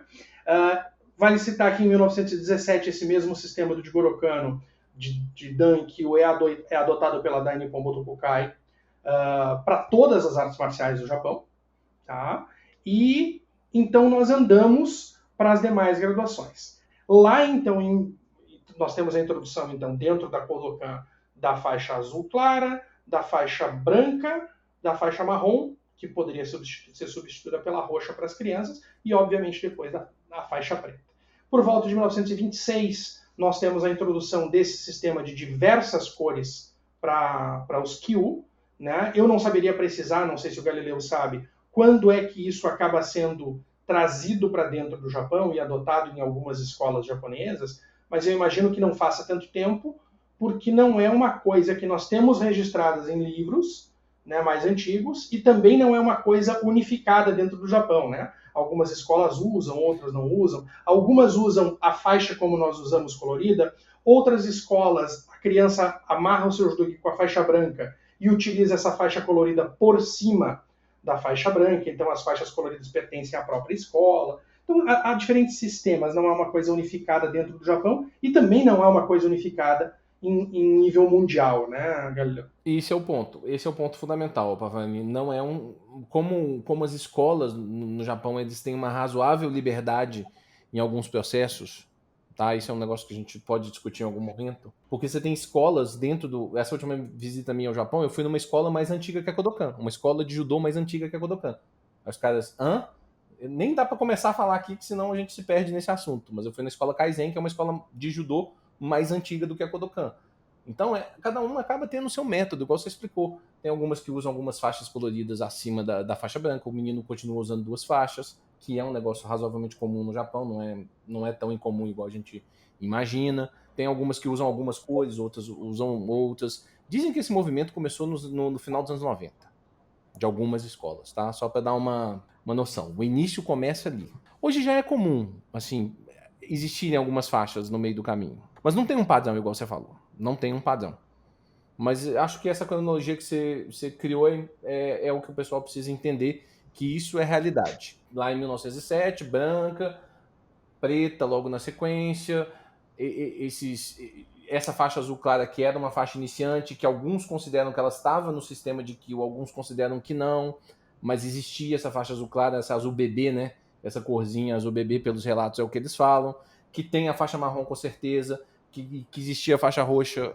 Vale citar que em 1917 esse mesmo sistema do Jigoro Kano de Dan Kyu é adotado pela Dai Nippon Botokukai para todas as artes marciais do Japão. Tá? E então nós andamos para as demais graduações. Lá, então, nós temos a introdução, então, dentro da Kodokan, da faixa azul clara, da faixa branca, da faixa marrom, que poderia ser substituída pela roxa para as crianças, e, obviamente, depois da faixa preta. Por volta de 1926, nós temos a introdução desse sistema de diversas cores para os Kyu. Né? Eu não saberia precisar, não sei se o Galileu sabe, quando é que isso acaba sendo trazido para dentro do Japão e adotado em algumas escolas japonesas, mas eu imagino que não faça tanto tempo, porque não é uma coisa que nós temos registradas em livros, né, mais antigos, e também não é uma coisa unificada dentro do Japão. Né? Algumas escolas usam, outras não usam. Algumas usam a faixa como nós usamos, colorida. Outras escolas, a criança amarra o seu judogi com a faixa branca e utiliza essa faixa colorida por cima da faixa branca. Então, as faixas coloridas pertencem à própria escola. Então, há diferentes sistemas. Não é uma coisa unificada dentro do Japão e também não é uma coisa unificada em nível mundial, né, Galileu? Esse é o ponto fundamental, Pavani. Não é como as escolas no Japão eles têm uma razoável liberdade em alguns processos, tá? Isso é um negócio que a gente pode discutir em algum momento, porque você tem escolas essa última visita minha ao Japão, eu fui numa escola mais antiga que a Kodokan, uma escola de judô mais antiga que a Kodokan. Aí os caras, nem dá para começar a falar aqui, que senão a gente se perde nesse assunto, mas eu fui na escola Kaizen, que é uma escola de judô mais antiga do que a Kodokan. Então, cada um acaba tendo o seu método, igual você explicou. Tem algumas que usam algumas faixas coloridas acima da faixa branca, o menino continua usando 2 faixas, que é um negócio razoavelmente comum no Japão, não é tão incomum igual a gente imagina. Tem algumas que usam algumas cores, outras usam outras. Dizem que esse movimento começou no final dos anos 90, de algumas escolas, tá? Só para dar uma noção. O início começa ali. Hoje já é comum, assim, existirem algumas faixas no meio do caminho. Mas não tem um padrão, igual você falou. Não tem um padrão. Mas acho que essa cronologia que você criou é o que o pessoal precisa entender, que isso é realidade. Lá em 1907, branca, preta logo na sequência, essa faixa azul clara que era uma faixa iniciante, que alguns consideram que ela estava no sistema de Kyo, alguns consideram que não, mas existia essa faixa azul clara, essa azul bebê, né? Essa corzinha azul bebê, pelos relatos, é o que eles falam, que tem a faixa marrom com certeza, que existia a faixa roxa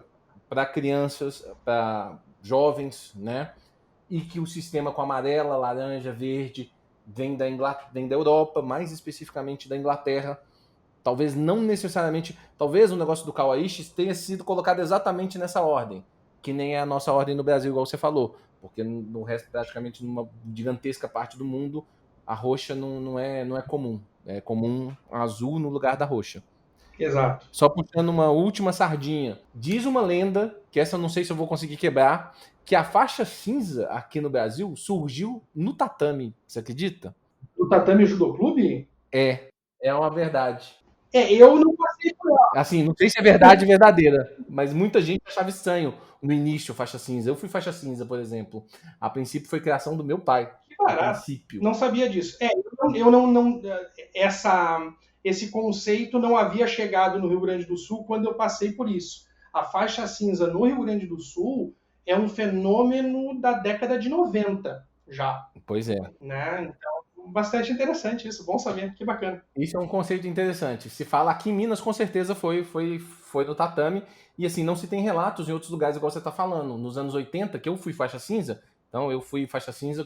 para crianças, para jovens, né? E que o sistema com amarela, laranja, verde vem da Europa, mais especificamente da Inglaterra. Talvez não necessariamente, talvez o negócio do Kawaishi tenha sido colocado exatamente nessa ordem, que nem é a nossa ordem no Brasil, igual você falou, porque no resto, praticamente numa gigantesca parte do mundo, a roxa não é comum. É comum azul no lugar da roxa. Exato. Só puxando uma última sardinha. Diz uma lenda, que essa eu não sei se eu vou conseguir quebrar, que a faixa cinza aqui no Brasil surgiu no tatame. Você acredita? No Tatame Judo Clube? É uma verdade. Eu não passei por lá. Assim, não sei se é verdade verdadeira, mas muita gente achava estranho no início faixa cinza. Eu fui faixa cinza, por exemplo. A princípio foi criação do meu pai. Que barato. Não sabia disso. Esse conceito não havia chegado no Rio Grande do Sul quando eu passei por isso. A faixa cinza no Rio Grande do Sul é um fenômeno da década de 90 já. Pois é. Né? Então, bastante interessante isso, bom saber, que bacana. Isso é um conceito interessante. Se fala aqui em Minas, com certeza foi no tatame, e assim, não se tem relatos em outros lugares igual você está falando. Nos anos 80, que eu fui faixa cinza, então eu fui faixa cinza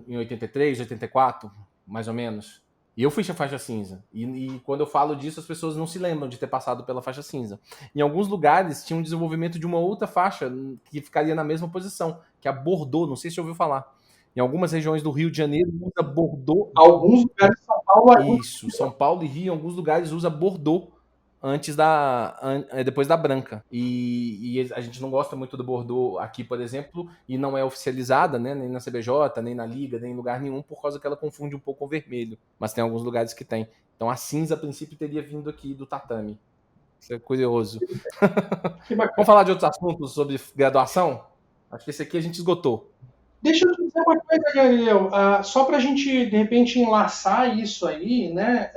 em 83, 84, mais ou menos. E eu fui faixa cinza. E quando eu falo disso, as pessoas não se lembram de ter passado pela faixa cinza. Em alguns lugares, tinha um desenvolvimento de uma outra faixa que ficaria na mesma posição, que é a Bordeaux, não sei se você ouviu falar. Em algumas regiões do Rio de Janeiro, usa Bordeaux. Alguns lugares de São Paulo... Isso, São Paulo e Rio, em alguns lugares, usa Bordeaux depois da branca. E a gente não gosta muito do Bordeaux aqui, por exemplo, e não é oficializada, né, nem na CBJ, nem na Liga, nem em lugar nenhum, por causa que ela confunde um pouco com o vermelho. Mas tem alguns lugares que tem. Então a cinza, a princípio, teria vindo aqui do tatame. Isso é curioso. Vamos falar de outros assuntos sobre graduação? Acho que esse aqui a gente esgotou. Deixa eu te dizer uma coisa, Galileu. Só para a gente, de repente, enlaçar isso aí, né?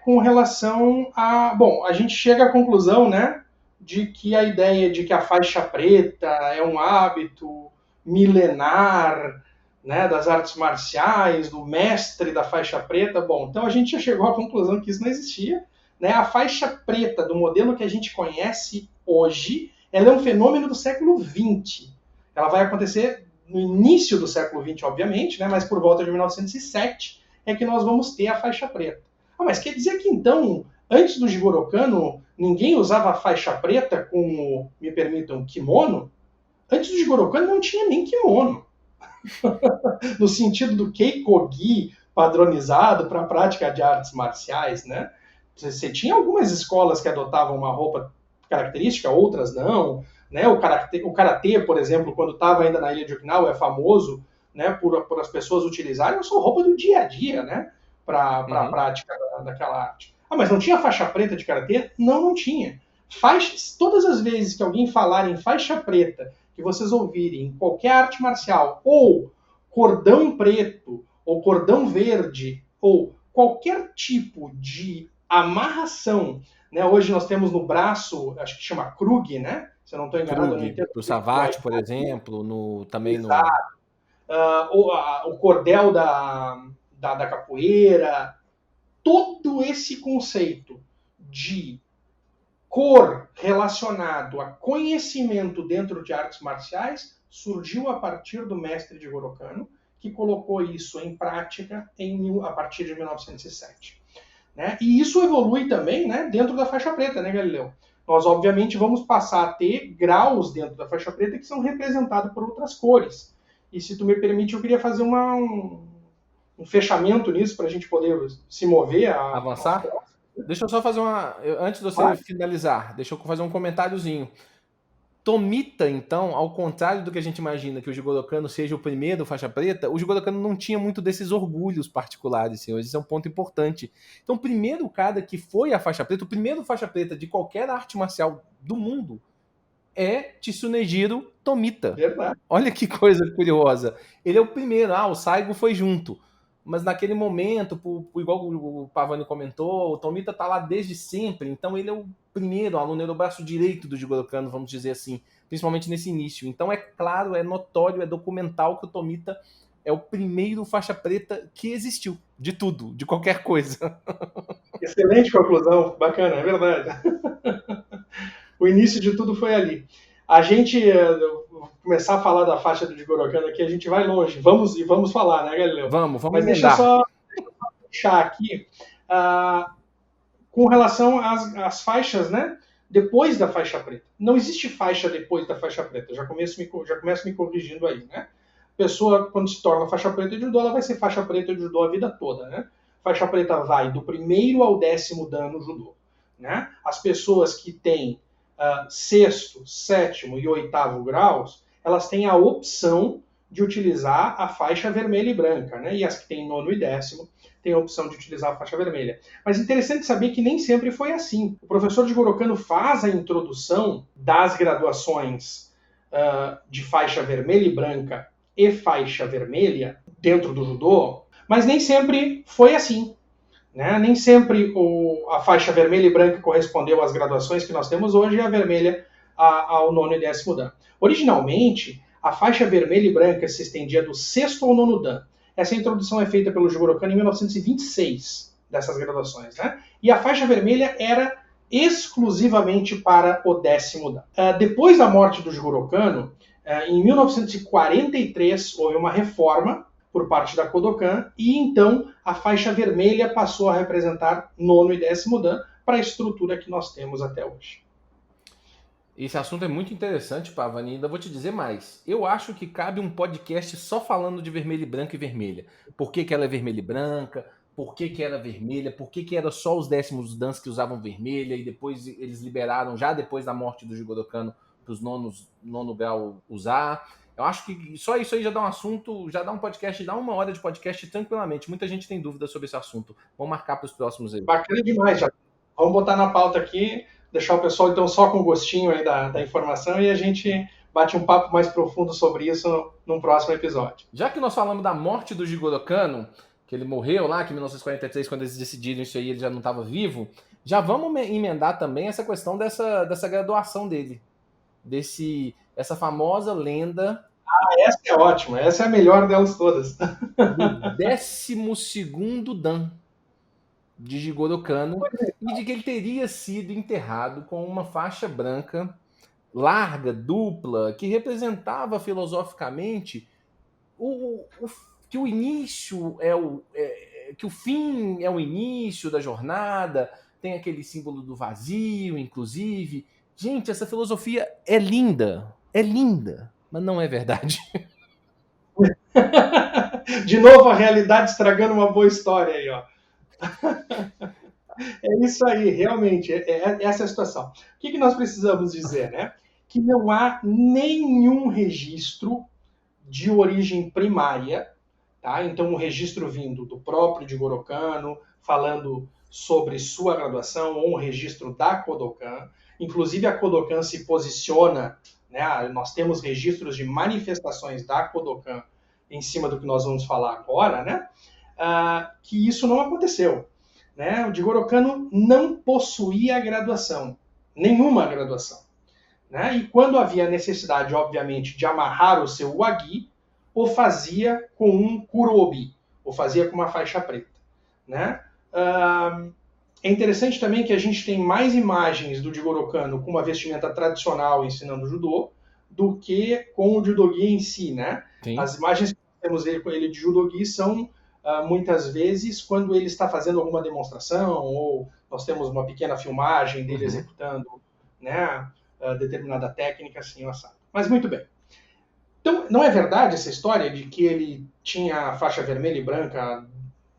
Com relação a... Bom, a gente chega à conclusão, né? De que a ideia de que a faixa preta é um hábito milenar, né, das artes marciais, do mestre da faixa preta. Bom, então a gente já chegou à conclusão que isso não existia. Né? A faixa preta, do modelo que a gente conhece hoje, ela é um fenômeno do século XX. Ela vai acontecer no início do século XX, obviamente, né? Mas por volta de 1907 é que nós vamos ter a faixa preta. Mas quer dizer que então, antes do Jigoro Kano, ninguém usava a faixa preta com, me permitam, kimono? Antes do Jigoro Kano não tinha nem kimono. No sentido do keikogi padronizado para a prática de artes marciais, né? Você tinha algumas escolas que adotavam uma roupa característica, outras não. Né? O karatê, por exemplo, quando estava ainda na ilha de Okinawa, é famoso né, por as pessoas utilizarem, ou são roupa do dia a dia, né, para a prática daquela arte. Ah, mas não tinha faixa preta de karatê? Não tinha. Todas as vezes que alguém falar em faixa preta, que vocês ouvirem em qualquer arte marcial, ou cordão preto, ou cordão verde, ou qualquer tipo de amarração, né? Hoje nós temos no braço, acho que chama Krug, né? Se eu não estou enganado, eu não entendo. Do Savate, por exemplo, também Exato. O cordel da capoeira, todo esse conceito de cor relacionado a conhecimento dentro de artes marciais surgiu a partir do mestre Jigoro Kano, que colocou isso em prática a partir de 1907. Né? E isso evolui também, né, dentro da faixa preta, né, Galileu? Nós, obviamente, vamos passar a ter graus dentro da faixa preta que são representados por outras cores. E se tu me permite, eu queria fazer um fechamento nisso para a gente poder se mover. Avançar? Deixa eu só fazer antes de você finalizar, deixa eu fazer um comentáriozinho. Tomita, então, ao contrário do que a gente imagina que o Jigoro Kano seja o primeiro faixa preta, o Jigoro Kano não tinha muito desses orgulhos particulares, senhores. Isso é um ponto importante. Então, o primeiro cara que foi a faixa preta, o primeiro faixa preta de qualquer arte marcial do mundo é Tsunejiro Tomita. Verdade. Olha que coisa curiosa. Ele é o primeiro. O Saigo foi junto. Mas naquele momento, igual o Pavani comentou, o Tomita tá lá desde sempre, então ele é o primeiro aluno, ele é o braço direito do Jigoro Kano, vamos dizer assim, principalmente nesse início. Então é claro, é notório, é documental que o Tomita é o primeiro faixa preta que existiu, de tudo, de qualquer coisa. Excelente conclusão, bacana, é verdade. O início de tudo foi ali. A gente começar a falar da faixa do Jigoro Kano aqui, a gente vai longe. Vamos falar, né, Galileu? Vamos Mas deixa eu só puxar aqui com relação às faixas, né? Depois da faixa preta. Não existe faixa depois da faixa preta. Já começo me corrigindo aí, né? A pessoa, quando se torna faixa preta de judô, ela vai ser faixa preta de judô a vida toda, né? Faixa preta vai do 1º ao 10º dan no judô, né? As pessoas que têm 6º, 7º e 8º graus, elas têm a opção de utilizar a faixa vermelha e branca, né? E as que têm 9º e 10º têm a opção de utilizar a faixa vermelha. Mas é interessante saber que nem sempre foi assim. O professor Jigoro Kano faz a introdução das graduações de faixa vermelha e branca e faixa vermelha dentro do judô, mas nem sempre foi assim. Né? Nem sempre a faixa vermelha e branca correspondeu às graduações que nós temos hoje e a vermelha ao 9º e 10º dan. Originalmente, a faixa vermelha e branca se estendia do 6º ao 9º dan. Essa introdução é feita pelo Jigoro Kano em 1926, dessas graduações. Né? E a faixa vermelha era exclusivamente para o 10º dan. Depois da morte do Jigoro Kano, em 1943, houve uma reforma por parte da Kodokan, e então a faixa vermelha passou a representar 9º e 10º dan para a estrutura que nós temos até hoje. Esse assunto é muito interessante, Pavani, ainda vou te dizer mais. Eu acho que cabe um podcast só falando de vermelho e branco e vermelha. Por que ela é vermelha e branca, por que era vermelha, por que era só os 10º dans que usavam vermelha, e depois eles liberaram, já depois da morte do Jigoro Kano, para os 9º grau usar. Eu acho que só isso aí já dá um assunto, já dá um podcast, dá 1 hora de podcast tranquilamente. Muita gente tem dúvida sobre esse assunto. Vamos marcar para os próximos aí. Bacana demais, já. Vamos botar na pauta aqui, deixar o pessoal então só com o gostinho aí da informação e a gente bate um papo mais profundo sobre isso num próximo episódio. Já que nós falamos da morte do Jigoro Kano, que ele morreu lá, que em 1943, quando eles decidiram isso aí, ele já não estava vivo, já vamos emendar também essa questão dessa graduação dele. Essa famosa lenda. Essa é ótima, essa é a melhor delas todas. Do 12º dan de Jigoro Kano, e de que ele teria sido enterrado com uma faixa branca larga, dupla, que representava filosoficamente que o início que o fim é o início da jornada, tem aquele símbolo do vazio, inclusive. Gente, essa filosofia é linda, mas não é verdade. De novo, a realidade estragando uma boa história aí, ó. É isso aí, realmente, essa é a situação. O que nós precisamos dizer, né? Que não há nenhum registro de origem primária, tá? Então um registro vindo do próprio Jigoro Kano, falando sobre sua graduação, ou um registro da Kodokan. Inclusive a Kodokan se posiciona, né? Nós temos registros de manifestações da Kodokan em cima do que nós vamos falar agora, né? Que isso não aconteceu. Né? O Jigoro Kano não possuía graduação, nenhuma graduação. Né? E quando havia necessidade, obviamente, de amarrar o seu wagi, o fazia com um kurobi, o fazia com uma faixa preta. Né? É interessante também que a gente tem mais imagens do Jigoro Kano com uma vestimenta tradicional ensinando judô do que com o judogi em si. Né? As imagens que temos com ele de judogi são muitas vezes quando ele está fazendo alguma demonstração, ou nós temos uma pequena filmagem dele executando, né, determinada técnica, assim, assado. Mas muito bem. Então, não é verdade essa história de que ele tinha faixa vermelha e branca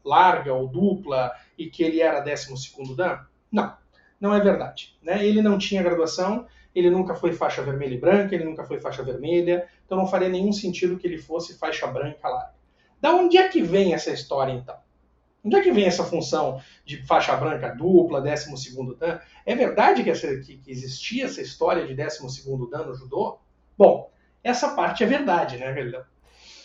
larga ou dupla e que ele era 12º Dan? Não, não é verdade. Né? Ele não tinha graduação, ele nunca foi faixa vermelha e branca, ele nunca foi faixa vermelha, então não faria nenhum sentido que ele fosse faixa branca larga. Da onde é que vem essa história, então? Onde é que vem essa função de faixa branca dupla, 12º Dan? É verdade que existia essa história de 12º Dan no judô? Bom, essa parte é verdade, né, Galileu?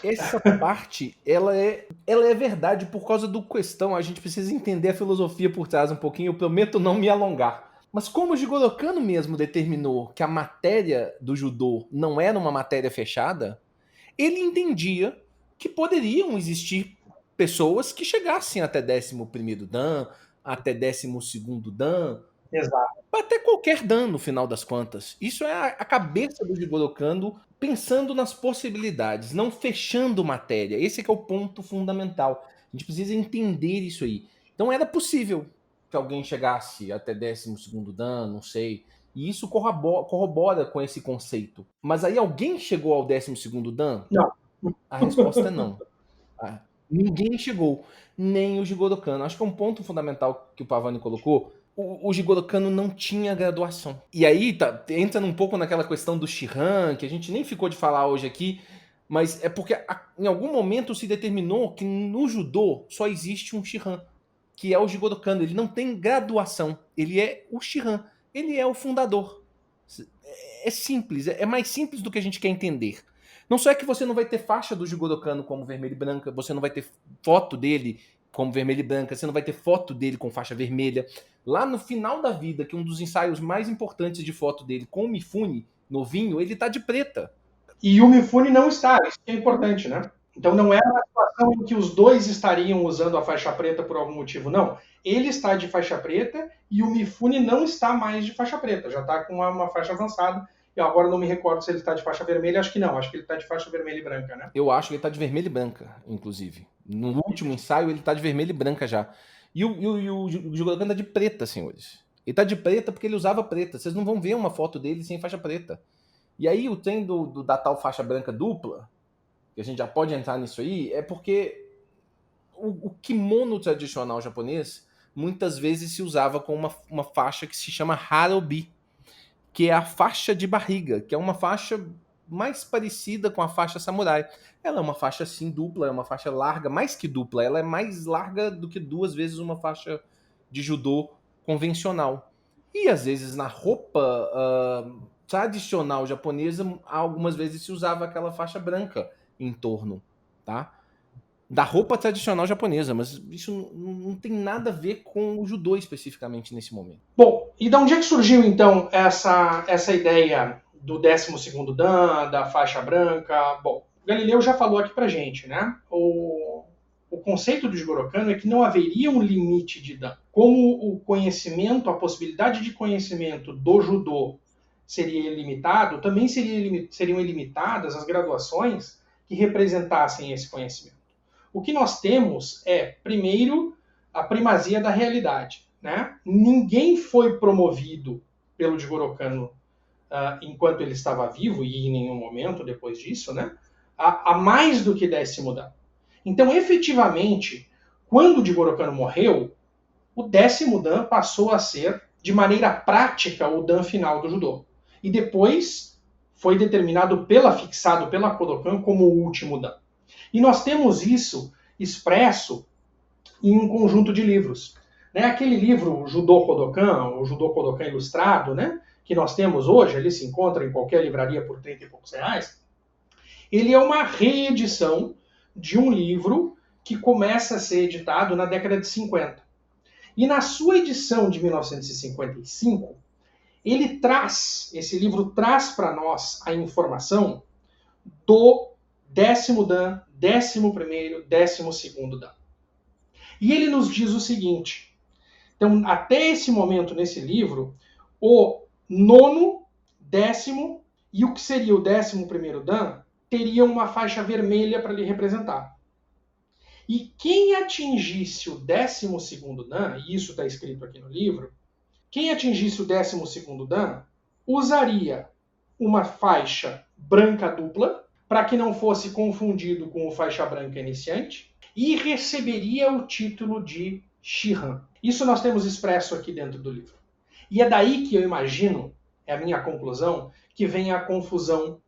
Essa parte, ela é verdade por causa do questão. A gente precisa entender a filosofia por trás um pouquinho. Eu prometo não me alongar. Mas como o Jigoro Kano mesmo determinou que a matéria do judô não era uma matéria fechada, ele entendia que poderiam existir pessoas que chegassem até 11º Dan, até 12º Dan, Exato. até qualquer Dan no final das contas. Isso é a cabeça do Jigoro Kano pensando nas possibilidades, não fechando matéria. Esse é que é o ponto fundamental. A gente precisa entender isso aí. Então era possível que alguém chegasse até 12º Dan, não sei. E isso corrobora com esse conceito. Mas aí alguém chegou ao 12º Dan? Não. A resposta é não. Ninguém chegou, nem o Jigoro Kano. Acho que é um ponto fundamental que o Pavani colocou. O Jigoro Kano não tinha graduação. E aí entra um pouco naquela questão do Shihan, que a gente nem ficou de falar hoje aqui, mas é porque em algum momento se determinou que no judô só existe um Shihan, que é o Jigoro Kano. Ele não tem graduação, ele é o Shihan, ele é o fundador. É simples, é mais simples do que a gente quer entender. Não só é que você não vai ter faixa do Jigoro Kano como vermelho e branca, você não vai ter foto dele como vermelho e branca, você não vai ter foto dele com faixa vermelha. Lá no final da vida, que é um dos ensaios mais importantes de foto dele com o Mifune, novinho, ele tá de preta. E o Mifune não está, isso é importante, né? Então não é uma situação em que os dois estariam usando a faixa preta por algum motivo, não. Ele está de faixa preta e o Mifune não está mais de faixa preta, já está com uma faixa avançada. E agora não me recordo se ele está de faixa vermelha, acho que não, acho que ele está de faixa vermelha e branca, né? Eu acho que ele está de vermelho e branca, inclusive. No último ensaio ele está de vermelho e branca já. E o Jigoro Kano tá de preta, senhores. Ele tá de preta porque ele usava preta. Vocês não vão ver uma foto dele sem faixa preta. E aí o trem da tal faixa branca dupla, que a gente já pode entrar nisso aí, é porque o kimono tradicional japonês muitas vezes se usava com uma faixa que se chama harobi, que é a faixa de barriga, que é uma faixa mais parecida com a faixa samurai. Ela é uma faixa assim dupla, é uma faixa larga, mais que dupla, ela é mais larga do que 2 vezes uma faixa de judô convencional. E às vezes na roupa tradicional japonesa, algumas vezes se usava aquela faixa branca em torno, tá? Da roupa tradicional japonesa, mas isso não tem nada a ver com o judô especificamente nesse momento. Bom, e de onde é que surgiu então essa ideia do 12º Dan, da faixa branca? Bom, o Galileu já falou aqui pra gente, né? O conceito do Jigoro Kano é que não haveria um limite de Dan. Como o conhecimento, a possibilidade de conhecimento do judô seria ilimitado, também seriam ilimitadas as graduações que representassem esse conhecimento. O que nós temos é, primeiro, a primazia da realidade. Né? Ninguém foi promovido pelo Jigoro Kano enquanto ele estava vivo, e em nenhum momento depois disso, né? a mais do que 10º Dan. Então, efetivamente, quando o Jigoro Kano morreu, o 10º Dan passou a ser, de maneira prática, o Dan final do judô. E depois foi determinado fixado pela Kodokan como o último Dan. E nós temos isso expresso em um conjunto de livros. Né? Aquele livro Judô Kodokan, ou Judô Kodokan Ilustrado, né? Que nós temos hoje, ele se encontra em qualquer livraria por 30 e poucos reais, ele é uma reedição de um livro que começa a ser editado na década de 50. E na sua edição de 1955, esse livro traz para nós a informação do 10º Dan, 11º, 12º Dan. E ele nos diz o seguinte, então até esse momento nesse livro, o 9º, 10º e o que seria o 11º Dan teriam uma faixa vermelha para lhe representar. E quem atingisse o 12º Dan, e isso está escrito aqui no livro, quem atingisse o 12º Dan usaria uma faixa branca dupla, para que não fosse confundido com o faixa branca iniciante, e receberia o título de Shihan. Isso nós temos expresso aqui dentro do livro. E é daí que eu imagino, é a minha conclusão, que vem a confusão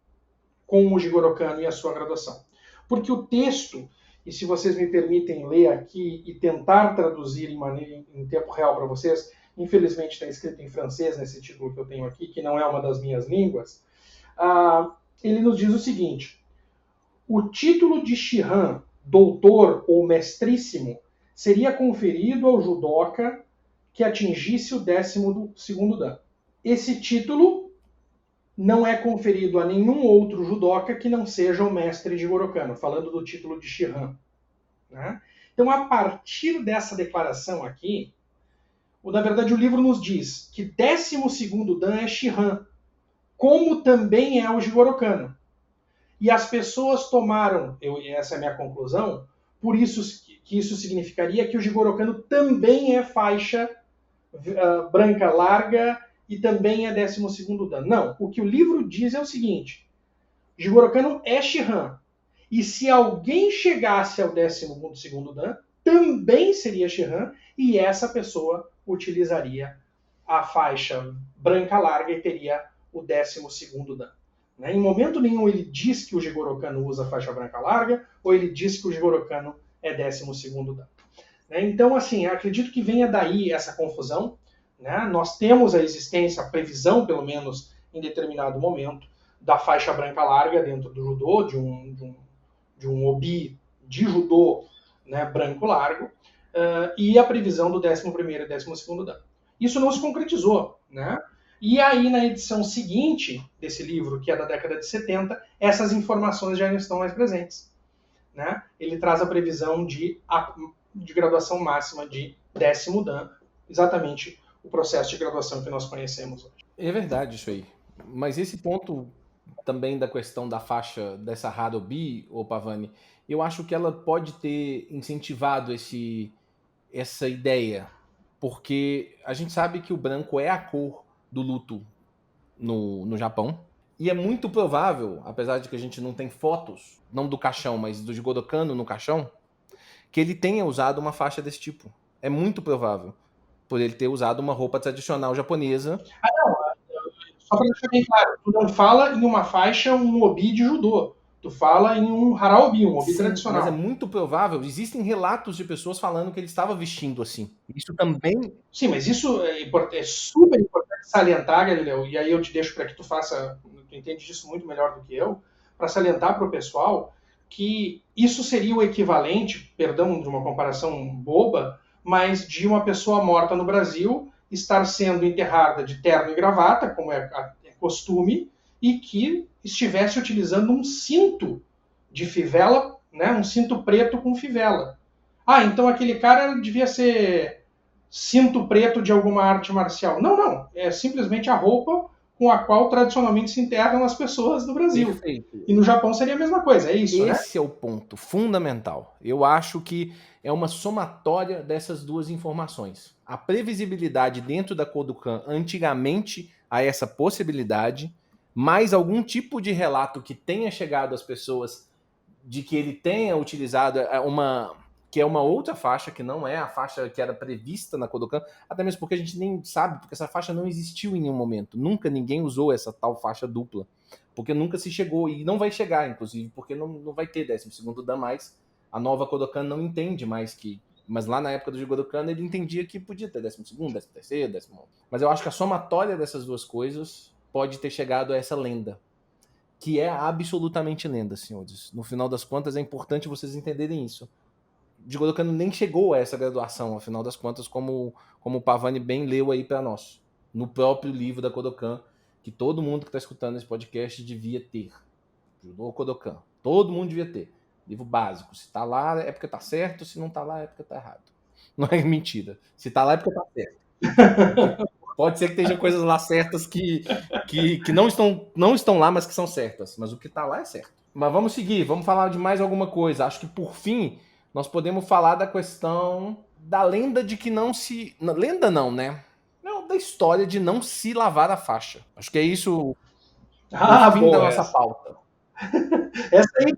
com o Jigoro Kano e a sua graduação. Porque o texto, e se vocês me permitem ler aqui e tentar traduzir em tempo real para vocês, infelizmente está escrito em francês nesse título que eu tenho aqui, que não é uma das minhas línguas, ele nos diz o seguinte: o título de Shihan, doutor ou mestríssimo, seria conferido ao judoca que atingisse o 12º Dan. Esse título não é conferido a nenhum outro judoca que não seja o mestre Jigoro Kano, falando do título de Shihan. Né? Então, a partir dessa declaração aqui, na verdade o livro nos diz que 12º Dan é Shihan, como também é o Jigoro Kano. E as pessoas tomaram, essa é a minha conclusão, por isso que isso significaria que o Jigoro Kano também é faixa branca larga e também é 12º Dan. Não, o que o livro diz é o seguinte: Jigoro Kano é Shihan. E se alguém chegasse ao 12º Dan, também seria Shihan, e essa pessoa utilizaria a faixa branca larga e teria o 12º Dan. Em momento nenhum ele diz que o Jigoro Kano usa faixa branca larga, ou ele diz que o Jigoro Kano é 12º Dan. Então, assim, acredito que venha daí essa confusão. Nós temos a existência, a previsão, pelo menos, em determinado momento, da faixa branca larga dentro do judô, de um obi de judô, né, branco largo, e a previsão do 11º e 12º Dan. Isso não se concretizou, né? E aí, na edição seguinte desse livro, que é da década de 70, essas informações já não estão mais presentes. Né? Ele traz a previsão de graduação máxima de 10º Dan, exatamente o processo de graduação que nós conhecemos hoje. É verdade isso aí. Mas esse ponto também da questão da faixa dessa Hadobi, ô Pavani, eu acho que ela pode ter incentivado essa ideia, porque a gente sabe que o branco é a cor do luto no Japão. E é muito provável, apesar de que a gente não tem fotos, não do caixão, mas do Jigoro Kano no caixão, que ele tenha usado uma faixa desse tipo. É muito provável, por ele ter usado uma roupa tradicional japonesa. Não, só para deixar bem claro, tu não fala em uma faixa, um obi de judô. Tu fala em um haraobi, um obi tradicional. Mas é muito provável, existem relatos de pessoas falando que ele estava vestindo assim. Isso também... Sim, mas isso é super importante salientar, Galileu, e aí eu te deixo para que tu entende disso muito melhor do que eu, para salientar para o pessoal que isso seria o equivalente, perdão de uma comparação boba, mas de uma pessoa morta no Brasil estar sendo enterrada de terno e gravata, como é costume, e que estivesse utilizando um cinto de fivela, né, um cinto preto com fivela. Então aquele cara devia ser cinto preto de alguma arte marcial. Não. É simplesmente a roupa com a qual tradicionalmente se enterram as pessoas no Brasil. Perfeito. E no Japão seria a mesma coisa, é isso, né? Esse é o ponto fundamental. Eu acho que é uma somatória dessas duas informações. A previsibilidade dentro da Kodokan antigamente a essa possibilidade, mais algum tipo de relato que tenha chegado às pessoas de que ele tenha utilizado que é uma outra faixa, que não é a faixa que era prevista na Kodokan, até mesmo porque a gente nem sabe, porque essa faixa não existiu em nenhum momento. Nunca ninguém usou essa tal faixa dupla. porque nunca se chegou, e não vai chegar, inclusive, porque não vai ter 12º Dan mais. A nova Kodokan não entende mais que... Mas lá na época do Jigoro Kano, ele entendia que podia ter 12º, 13º, 11º. Mas eu acho que a somatória dessas duas coisas pode ter chegado a essa lenda, que é absolutamente lenda, senhores. No final das contas, é importante vocês entenderem isso. Jigoro Kano nem chegou a essa graduação, afinal das contas, como o Pavani bem leu aí para nós, no próprio livro da Kodokan, que todo mundo que está escutando esse podcast devia ter. Judô Kodokan. Todo mundo devia ter. Livro básico. Se tá lá é porque tá certo, se não tá lá é porque tá errado. Não é mentira. Se tá lá é porque tá certo. Pode ser que tenha coisas lá certas que não estão lá, mas que são certas. Mas o que tá lá é certo. Mas vamos seguir, vamos falar de mais alguma coisa. Acho que por fim, nós podemos falar da questão da lenda de que não se... Lenda não, né? Não, da história de não se lavar a faixa. Acho que é isso o fim da nossa pauta. Essa aí,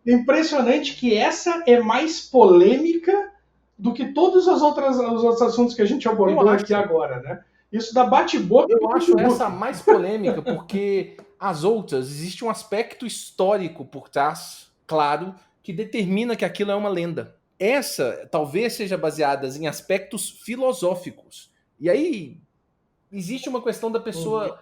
impressionante que essa é mais polêmica do que todos os outros assuntos que a gente abordou aqui agora, né? Isso dá bate-boca. Eu acho essa mais polêmica porque as outras, existe um aspecto histórico por trás, claro, que determina que aquilo é uma lenda. Essa talvez seja baseada em aspectos filosóficos. E aí existe uma questão da pessoa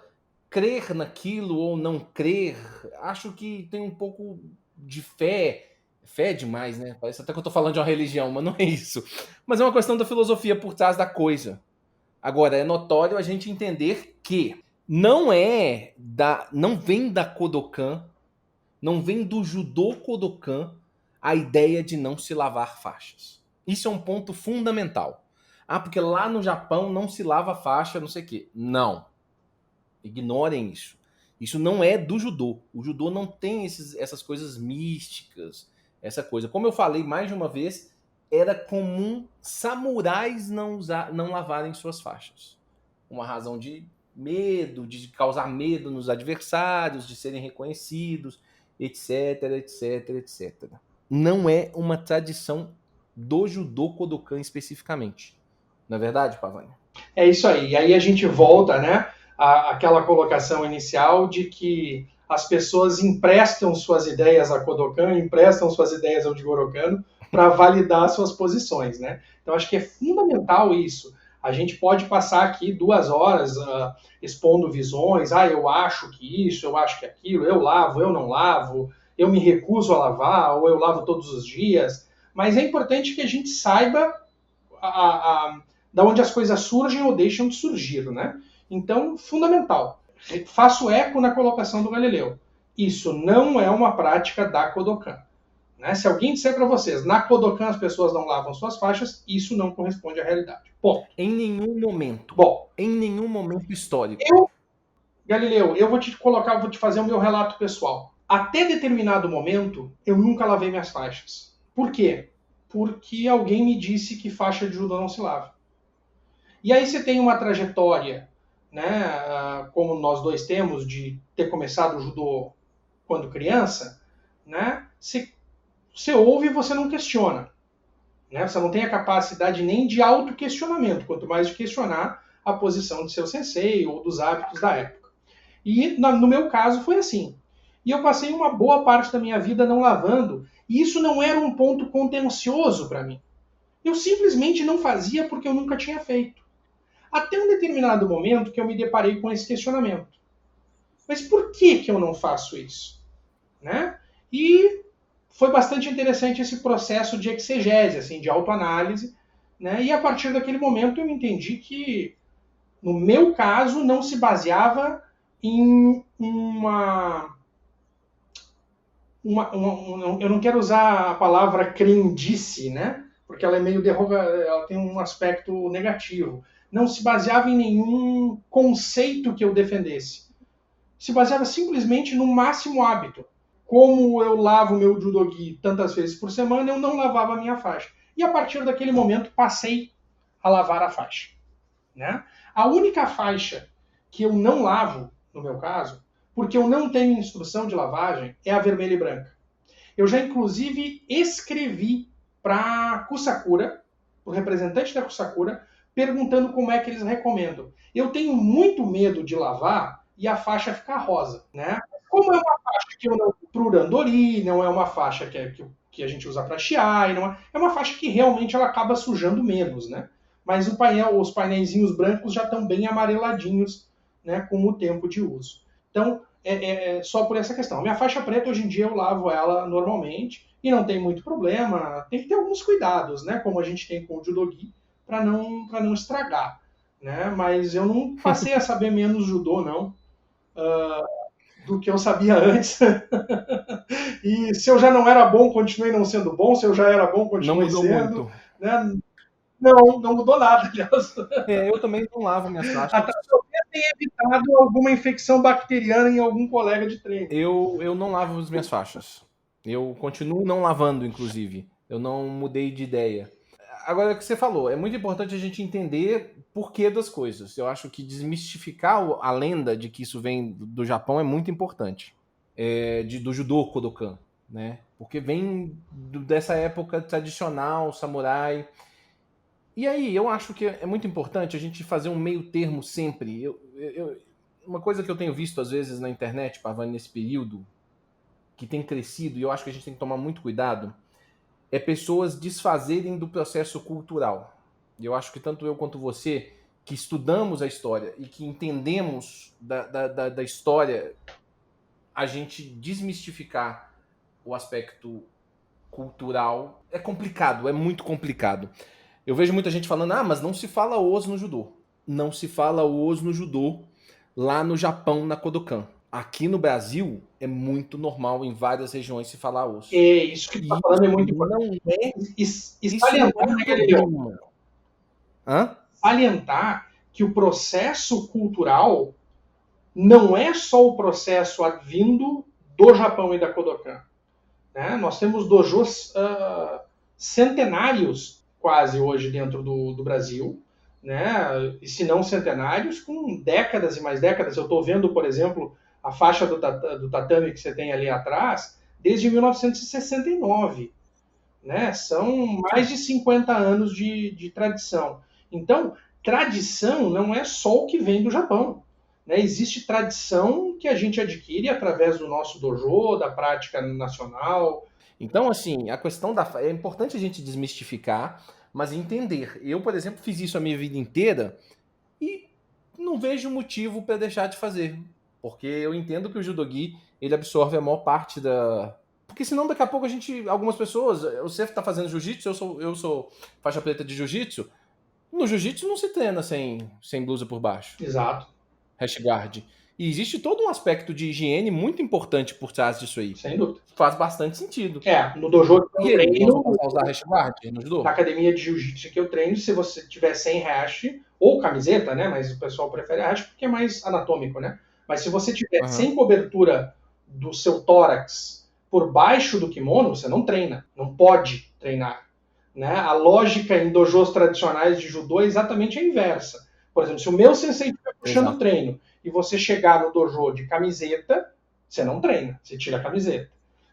crer naquilo ou não crer. Acho que tem um pouco de fé. Fé é demais, né? Parece até que eu tô falando de uma religião, mas não é isso. Mas é uma questão da filosofia por trás da coisa. Agora, é notório a gente entender que não vem da Kodokan, não vem do judô Kodokan a ideia de não se lavar faixas. Isso é um ponto fundamental. Ah, porque lá no Japão não se lava faixa, não sei o quê. Não. Ignorem isso. Isso não é do judô. O judô não tem essas coisas místicas, essa coisa. Como eu falei mais de uma vez, era comum samurais não lavarem suas faixas. Uma razão de medo, de causar medo nos adversários, de serem reconhecidos, etc, etc, etc. Não é uma tradição do judô Kodokan especificamente. Não é verdade, Pavani? É isso aí. E aí a gente volta, né, àquela colocação inicial de que as pessoas emprestam suas ideias a Kodokan, emprestam suas ideias ao Jigoro Kano para validar suas posições, né? Então acho que é fundamental isso. A gente pode passar aqui 2 horas expondo visões. Ah, eu acho que isso, eu acho que aquilo, eu lavo, eu não lavo, eu me recuso a lavar, ou eu lavo todos os dias. Mas é importante que a gente saiba da onde as coisas surgem ou deixam de surgir, né? Então, fundamental. Faço eco na colocação do Galileu. Isso não é uma prática da Kodokan. Né? Se alguém disser para vocês, na Kodokan as pessoas não lavam suas faixas, isso não corresponde à realidade. Ponto. Em nenhum momento. Bom, em nenhum momento histórico. Galileu, eu vou te fazer o meu relato pessoal. Até determinado momento, eu nunca lavei minhas faixas. Por quê? Porque alguém me disse que faixa de judô não se lava. E aí você tem uma trajetória, né, como nós dois temos, de ter começado o judô quando criança, né, você ouve e você não questiona. Né? Você não tem a capacidade nem de autoquestionamento, quanto mais de questionar a posição de seu sensei ou dos hábitos da época. E no meu caso foi assim. E eu passei uma boa parte da minha vida não lavando, e isso não era um ponto contencioso para mim. Eu simplesmente não fazia porque eu nunca tinha feito. Até um determinado momento que eu me deparei com esse questionamento. Mas por que eu não faço isso? Né? E foi bastante interessante esse processo de exegese, assim, de autoanálise. Né? E a partir daquele momento eu entendi que, no meu caso, não se baseava em eu não quero usar a palavra crendice, né? Porque ela é meio ela tem um aspecto negativo. Não se baseava em nenhum conceito que eu defendesse. Se baseava simplesmente no máximo hábito. Como eu lavo meu judogi tantas vezes por semana, eu não lavava a minha faixa. E a partir daquele momento passei a lavar a faixa. Né? A única faixa que eu não lavo, no meu caso, porque eu não tenho instrução de lavagem, é a vermelha e branca. Eu já, inclusive, escrevi para a Kusakura, o representante da Kusakura, perguntando como é que eles recomendam. Eu tenho muito medo de lavar e a faixa ficar rosa, né? Como é uma faixa que eu não para o randori, não é uma faixa que a gente usa para shiai, não é, é uma faixa que realmente ela acaba sujando menos, né? Mas os painéisinhos brancos já estão bem amareladinhos, né, com o tempo de uso. Então, é só por essa questão. A minha faixa preta, hoje em dia, eu lavo ela normalmente e não tem muito problema. Tem que ter alguns cuidados, né, como a gente tem com o judogi, para não estragar. Né? Mas eu não passei a saber menos judô, não, do que eu sabia antes. E se eu já não era bom, continuei não sendo bom. Se eu já era bom, Não continuei mudou sendo. muito. Né? Não mudou nada, aliás. Eu também não lavo minhas faixas. Até talvez tenha evitado alguma infecção bacteriana em algum colega de treino. Eu não lavo as minhas faixas. Eu continuo não lavando, inclusive. Eu não mudei de ideia. Agora, o que você falou, é muito importante a gente entender porquê das coisas. Eu acho que desmistificar a lenda de que isso vem do Japão é muito importante. Do judô Kodokan, né? Porque vem dessa época tradicional, samurai. E aí, eu acho que é muito importante a gente fazer um meio termo sempre. Uma coisa que eu tenho visto, às vezes, na internet, Pavani, nesse período, que tem crescido, e eu acho que a gente tem que tomar muito cuidado, é pessoas desfazerem do processo cultural. E eu acho que tanto eu quanto você, que estudamos a história e que entendemos da história, a gente desmistificar o aspecto cultural é complicado, é muito complicado. Eu vejo muita gente falando, mas não se fala osso no judô. Não se fala osso no judô lá no Japão, na Kodokan. Aqui no Brasil, é muito normal em várias regiões se falar osso. Isso que tu está falando é muito importante. E salientar, não é salientar que o processo cultural não é só o processo advindo do Japão e da Kodokan. Né? Nós temos dojos centenários quase hoje dentro do Brasil, né? E se não centenários, com décadas e mais décadas. Eu estou vendo, por exemplo, a faixa do tatame que você tem ali atrás, desde 1969. Né? São mais de 50 anos de tradição. Então, tradição não é só o que vem do Japão. Né? Existe tradição que a gente adquire através do nosso dojo, da prática nacional. Então, assim, a questão é importante a gente desmistificar, mas entender. Eu, por exemplo, fiz isso a minha vida inteira e não vejo motivo para deixar de fazer. Porque eu entendo que o judogi, ele absorve a maior parte da... Porque senão daqui a pouco algumas pessoas, você está fazendo jiu-jitsu, eu sou faixa preta de jiu-jitsu, no jiu-jitsu não se treina sem blusa por baixo. Exato. Hashguard. E existe todo um aspecto de higiene muito importante por trás disso aí. Sem dúvida. Faz bastante sentido. No dojo que eu treino, usar hashguard no judô? na academia de jiu-jitsu que eu treino, se você tiver sem hash, ou camiseta, né? Mas o pessoal prefere hash porque é mais anatômico, né? Mas se você tiver sem cobertura do seu tórax por baixo do kimono, você não treina. Não pode treinar. Né? A lógica em dojos tradicionais de judô é exatamente a inversa. Por exemplo, se o meu sensei estiver puxando o treino e você chegar no dojo de camiseta, você não treina, você tira a camiseta.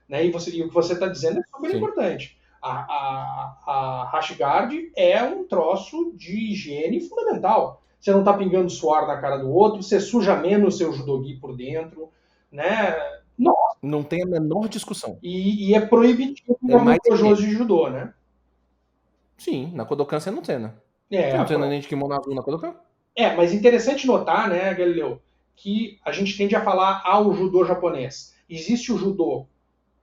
Né? E o que você está dizendo é super importante. A hashguard é um troço de higiene fundamental. Você não está pingando suor na cara do outro, você suja menos o seu judogi por dentro. Né? Nossa. Não tem a menor discussão. E é proibitivo em alguns dojos de judô, né? Sim, na Kodokan você não treina. Você não treina nem de kimono azul na Kodokan? Mas interessante notar, né, Galileu, que a gente tende a falar ao judô japonês. Existe o judô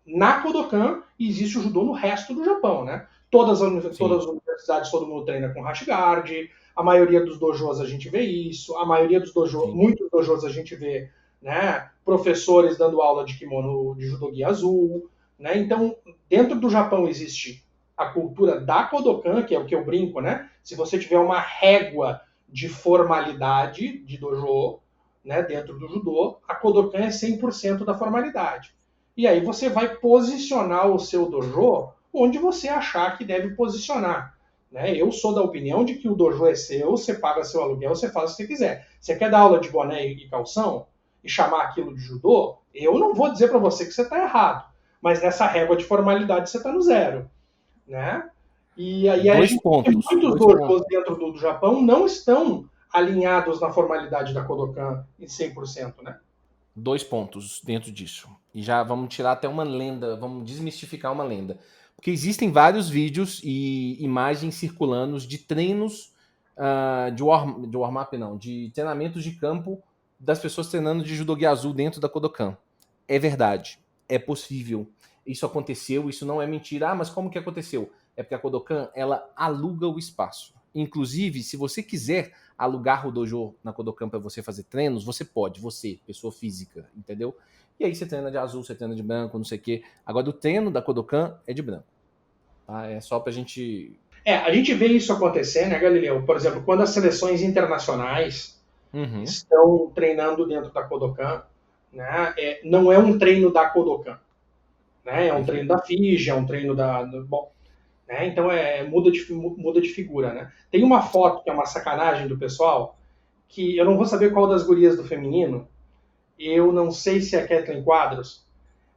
na Kodokan e existe o judô no resto do Japão, né? Todas as universidades, todo mundo treina com hashguard, a maioria dos dojos a gente vê isso, a maioria dos dojos, muitos dojos a gente vê, né, professores dando aula de kimono de judogi azul, né? Então, dentro do Japão existe a cultura da Kodokan, que é o que eu brinco, né? Se você tiver uma régua de formalidade de dojo, né, dentro do judô, a Kodokan é 100% da formalidade. E aí você vai posicionar o seu dojo onde você achar que deve posicionar. Né? Eu sou da opinião de que o dojo é seu, você paga seu aluguel, você faz o que você quiser. Você quer dar aula de boné e calção e chamar aquilo de judô? Eu não vou dizer para você que você está errado, mas nessa régua de formalidade você está no zero. Né? E aí muitos dojos dentro do Japão não estão alinhados na formalidade da Kodokan em 100%, né? 2 pontos dentro disso. E já vamos tirar até uma lenda, vamos desmistificar uma lenda. Porque existem vários vídeos e imagens circulando de treinos de warm-up, não, de treinamentos de campo das pessoas treinando de Judogi Azul dentro da Kodokan. É verdade, é possível. Isso aconteceu, isso não é mentira. Ah, mas como que aconteceu? É porque a Kodokan, ela aluga o espaço. Inclusive, se você quiser alugar o dojo na Kodokan para você fazer treinos, você pode, você, pessoa física, entendeu? E aí você treina de azul, você treina de branco, não sei o quê. Agora, o treino da Kodokan é de branco. Tá? É só pra gente... A gente vê isso acontecer, né, Galileu? Por exemplo, quando as seleções internacionais estão treinando dentro da Kodokan, né, não é um treino da Kodokan. Né, é um treino da FIGE, é um treino bom, né, então muda de figura. Né? Tem uma foto que é uma sacanagem do pessoal, que eu não vou saber qual das gurias do feminino, eu não sei se é a Kathleen Quadros,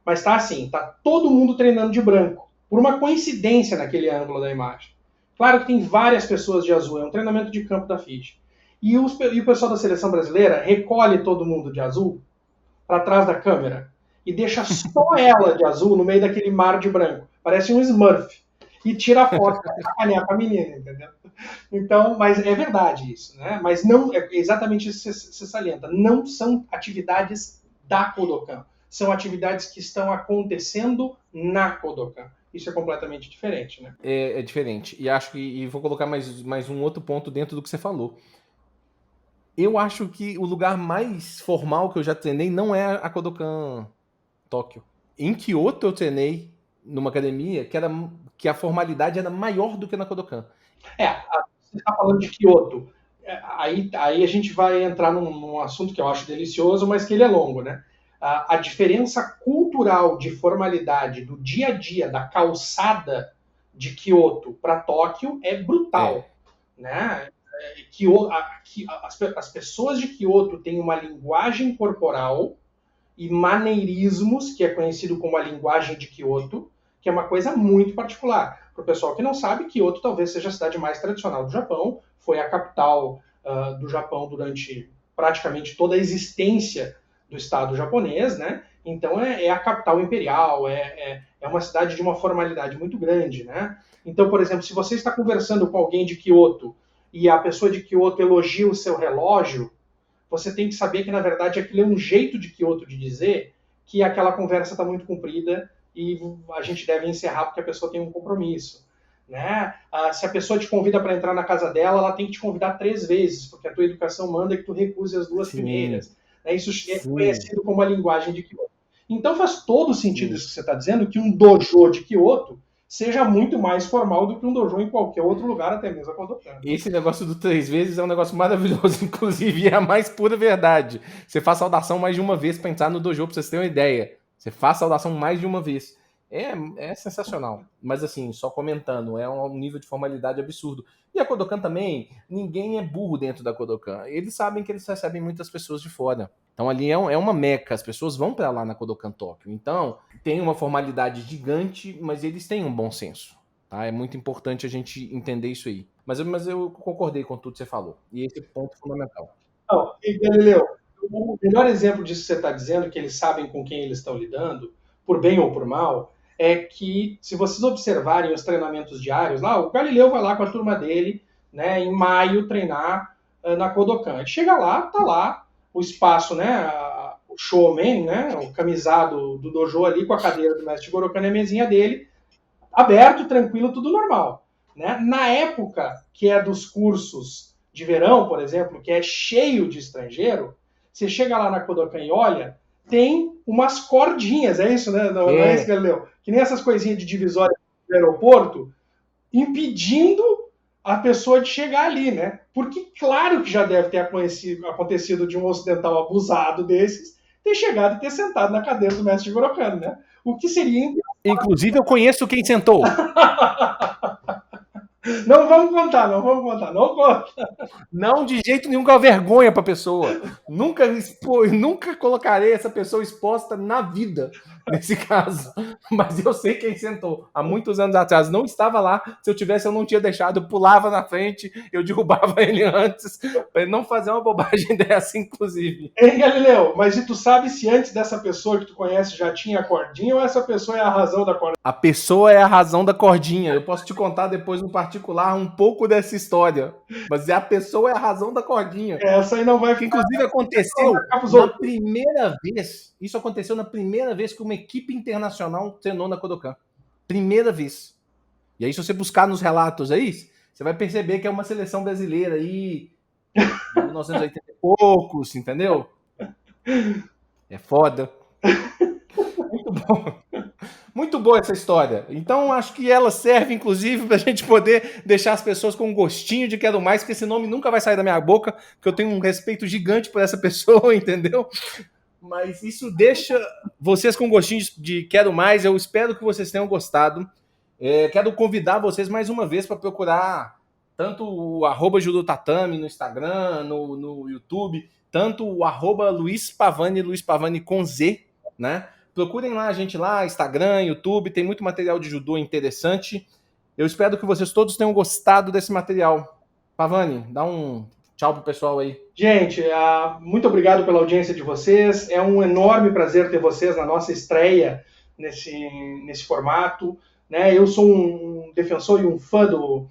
mas tá assim, tá todo mundo treinando de branco, por uma coincidência naquele ângulo da imagem. Claro que tem várias pessoas de azul, é um treinamento de campo da FIGE. E o pessoal da seleção brasileira recolhe todo mundo de azul para trás da câmera e deixa só ela de azul no meio daquele mar de branco. Parece um Smurf. E tira a foto para sacanear com a menina, entendeu? Então, mas é verdade isso, né? Mas não, é exatamente isso que você salienta. Não são atividades da Kodokan. São atividades que estão acontecendo na Kodokan. Isso é completamente diferente, né? É diferente. E acho que vou colocar mais um outro ponto dentro do que você falou. Eu acho que o lugar mais formal que eu já treinei não é a Kodokan Tóquio. Em Kyoto eu treinei numa academia que a formalidade era maior do que na Kodokan. Você está falando de Kyoto. Aí a gente vai entrar num assunto que eu acho delicioso, mas que ele é longo, né? A diferença cultural de formalidade do dia a dia da calçada de Kyoto para Tóquio é brutal, né? As pessoas de Kyoto têm uma linguagem corporal e maneirismos, que é conhecido como a linguagem de Kyoto, que é uma coisa muito particular. Para o pessoal que não sabe, Kyoto talvez seja a cidade mais tradicional do Japão, foi a capital do Japão durante praticamente toda a existência do Estado japonês, né? Então é a capital imperial, é uma cidade de uma formalidade muito grande, né? Então, por exemplo, se você está conversando com alguém de Kyoto e a pessoa de Kyoto elogia o seu relógio, você tem que saber que, na verdade, aquilo é um jeito de Kyoto de dizer que aquela conversa está muito comprida e a gente deve encerrar porque a pessoa tem um compromisso. Né? Se a pessoa te convida para entrar na casa dela, ela tem que te convidar 3 vezes, porque a tua educação manda que tu recuse as 2 primeiras. Isso é conhecido como a linguagem de Kyoto. Então faz todo sentido isso que você está dizendo, que um dojo de Kyoto seja muito mais formal do que um dojo em qualquer outro lugar, até mesmo a Kodokan. Esse negócio do 3 vezes é um negócio maravilhoso, inclusive é a mais pura verdade. Você faz saudação mais de uma vez para entrar no dojo, para vocês terem uma ideia. Você faz saudação mais de uma vez. É sensacional. Mas assim, só comentando, é um nível de formalidade absurdo. E a Kodokan também, ninguém é burro dentro da Kodokan. Eles sabem que eles recebem muitas pessoas de fora. Então ali é uma meca, as pessoas vão para lá na Kodokan Tóquio. Então tem uma formalidade gigante, mas eles têm um bom senso. Tá? É muito importante a gente entender isso aí. Mas eu concordei com tudo que você falou. E esse ponto é fundamental. Não, e Galileu, o melhor exemplo disso que você está dizendo, que eles sabem com quem eles estão lidando, por bem ou por mal, é que, se vocês observarem os treinamentos diários, lá o Galileu vai lá com a turma dele, né, em maio, treinar na Kodokan. Ele chega lá, tá lá o espaço, né, o showman, né, o camisado do dojo ali, com a cadeira do mestre Gorokan e a mesinha dele, aberto, tranquilo, tudo normal. Né? Na época que é dos cursos de verão, por exemplo, que é cheio de estrangeiro, você chega lá na Kodokan e olha, tem umas cordinhas, é isso, né? Não é isso, Galileu? Que nem essas coisinhas de divisória do aeroporto, impedindo a pessoa de chegar ali, né? Porque claro que já deve ter acontecido de um ocidental abusado desses ter chegado e ter sentado na cadeira do mestre Gorokan, né? O que seria... Inclusive, eu conheço quem sentou. Não vamos contar, não conta. Não, de jeito nenhum, com a vergonha pra pessoa. Nunca colocarei essa pessoa exposta na vida. nesse caso. Mas eu sei quem sentou. Há muitos anos atrás. Não estava lá. Se eu tivesse, eu não tinha deixado. Eu pulava na frente, eu derrubava ele antes, para ele não fazer uma bobagem dessa, inclusive. Hein, Galileu? Mas e tu sabe se antes dessa pessoa que tu conhece já tinha a cordinha ou essa pessoa é a razão da cordinha? A pessoa é a razão da cordinha. Eu posso te contar depois no particular um pouco dessa história. Mas a pessoa é a razão da cordinha. Essa aí não vai Que ficar. inclusive aconteceu na primeira vez. Isso aconteceu na primeira vez que uma equipe internacional treinou na Kodokan. Primeira vez. E aí, se você buscar nos relatos aí, você vai perceber que é uma seleção brasileira aí de 1980 e poucos, entendeu? É foda. Muito bom. Muito boa essa história. Então, acho que ela serve, inclusive, para a gente poder deixar as pessoas com um gostinho de Quero Mais, que esse nome nunca vai sair da minha boca, porque eu tenho um respeito gigante por essa pessoa, entendeu? Mas isso deixa vocês com gostinho de Quero Mais. Eu espero que vocês tenham gostado. Quero convidar vocês mais uma vez para procurar tanto o @judotatame no Instagram, no YouTube, tanto o @Luiz Pavani com Z, né? Procurem lá a gente lá, Instagram, YouTube, tem muito material de judô interessante. Eu espero que vocês todos tenham gostado desse material. Pavani, dá um tchau pro pessoal aí. Gente, muito obrigado pela audiência de vocês. É um enorme prazer ter vocês na nossa estreia nesse formato. Né? Eu sou um defensor e um fã do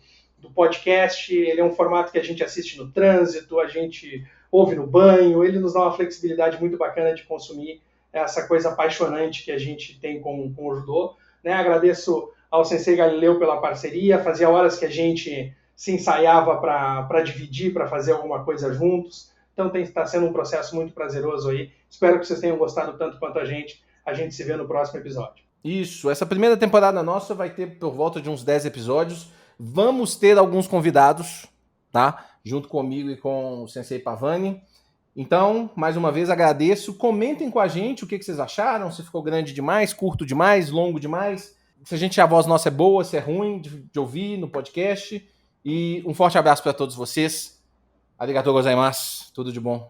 podcast. Ele é um formato que a gente assiste no trânsito, a gente ouve no banho. Ele nos dá uma flexibilidade muito bacana de consumir essa coisa apaixonante que a gente tem com o judô. Né? Agradeço ao Sensei Galileu pela parceria. Fazia horas que a gente se ensaiava para dividir, para fazer alguma coisa juntos. Então está sendo um processo muito prazeroso aí. Espero que vocês tenham gostado tanto quanto a gente. A gente se vê no próximo episódio. Isso, essa primeira temporada nossa vai ter por volta de uns 10 episódios. Vamos ter alguns convidados, tá? Junto comigo e com o Sensei Pavani. Então, mais uma vez, agradeço. Comentem com a gente o que vocês acharam, se ficou grande demais, curto demais, longo demais. Se a voz nossa é boa, se é ruim de ouvir no podcast. E um forte abraço para todos vocês. Arigatou gozaimasu. Tudo de bom.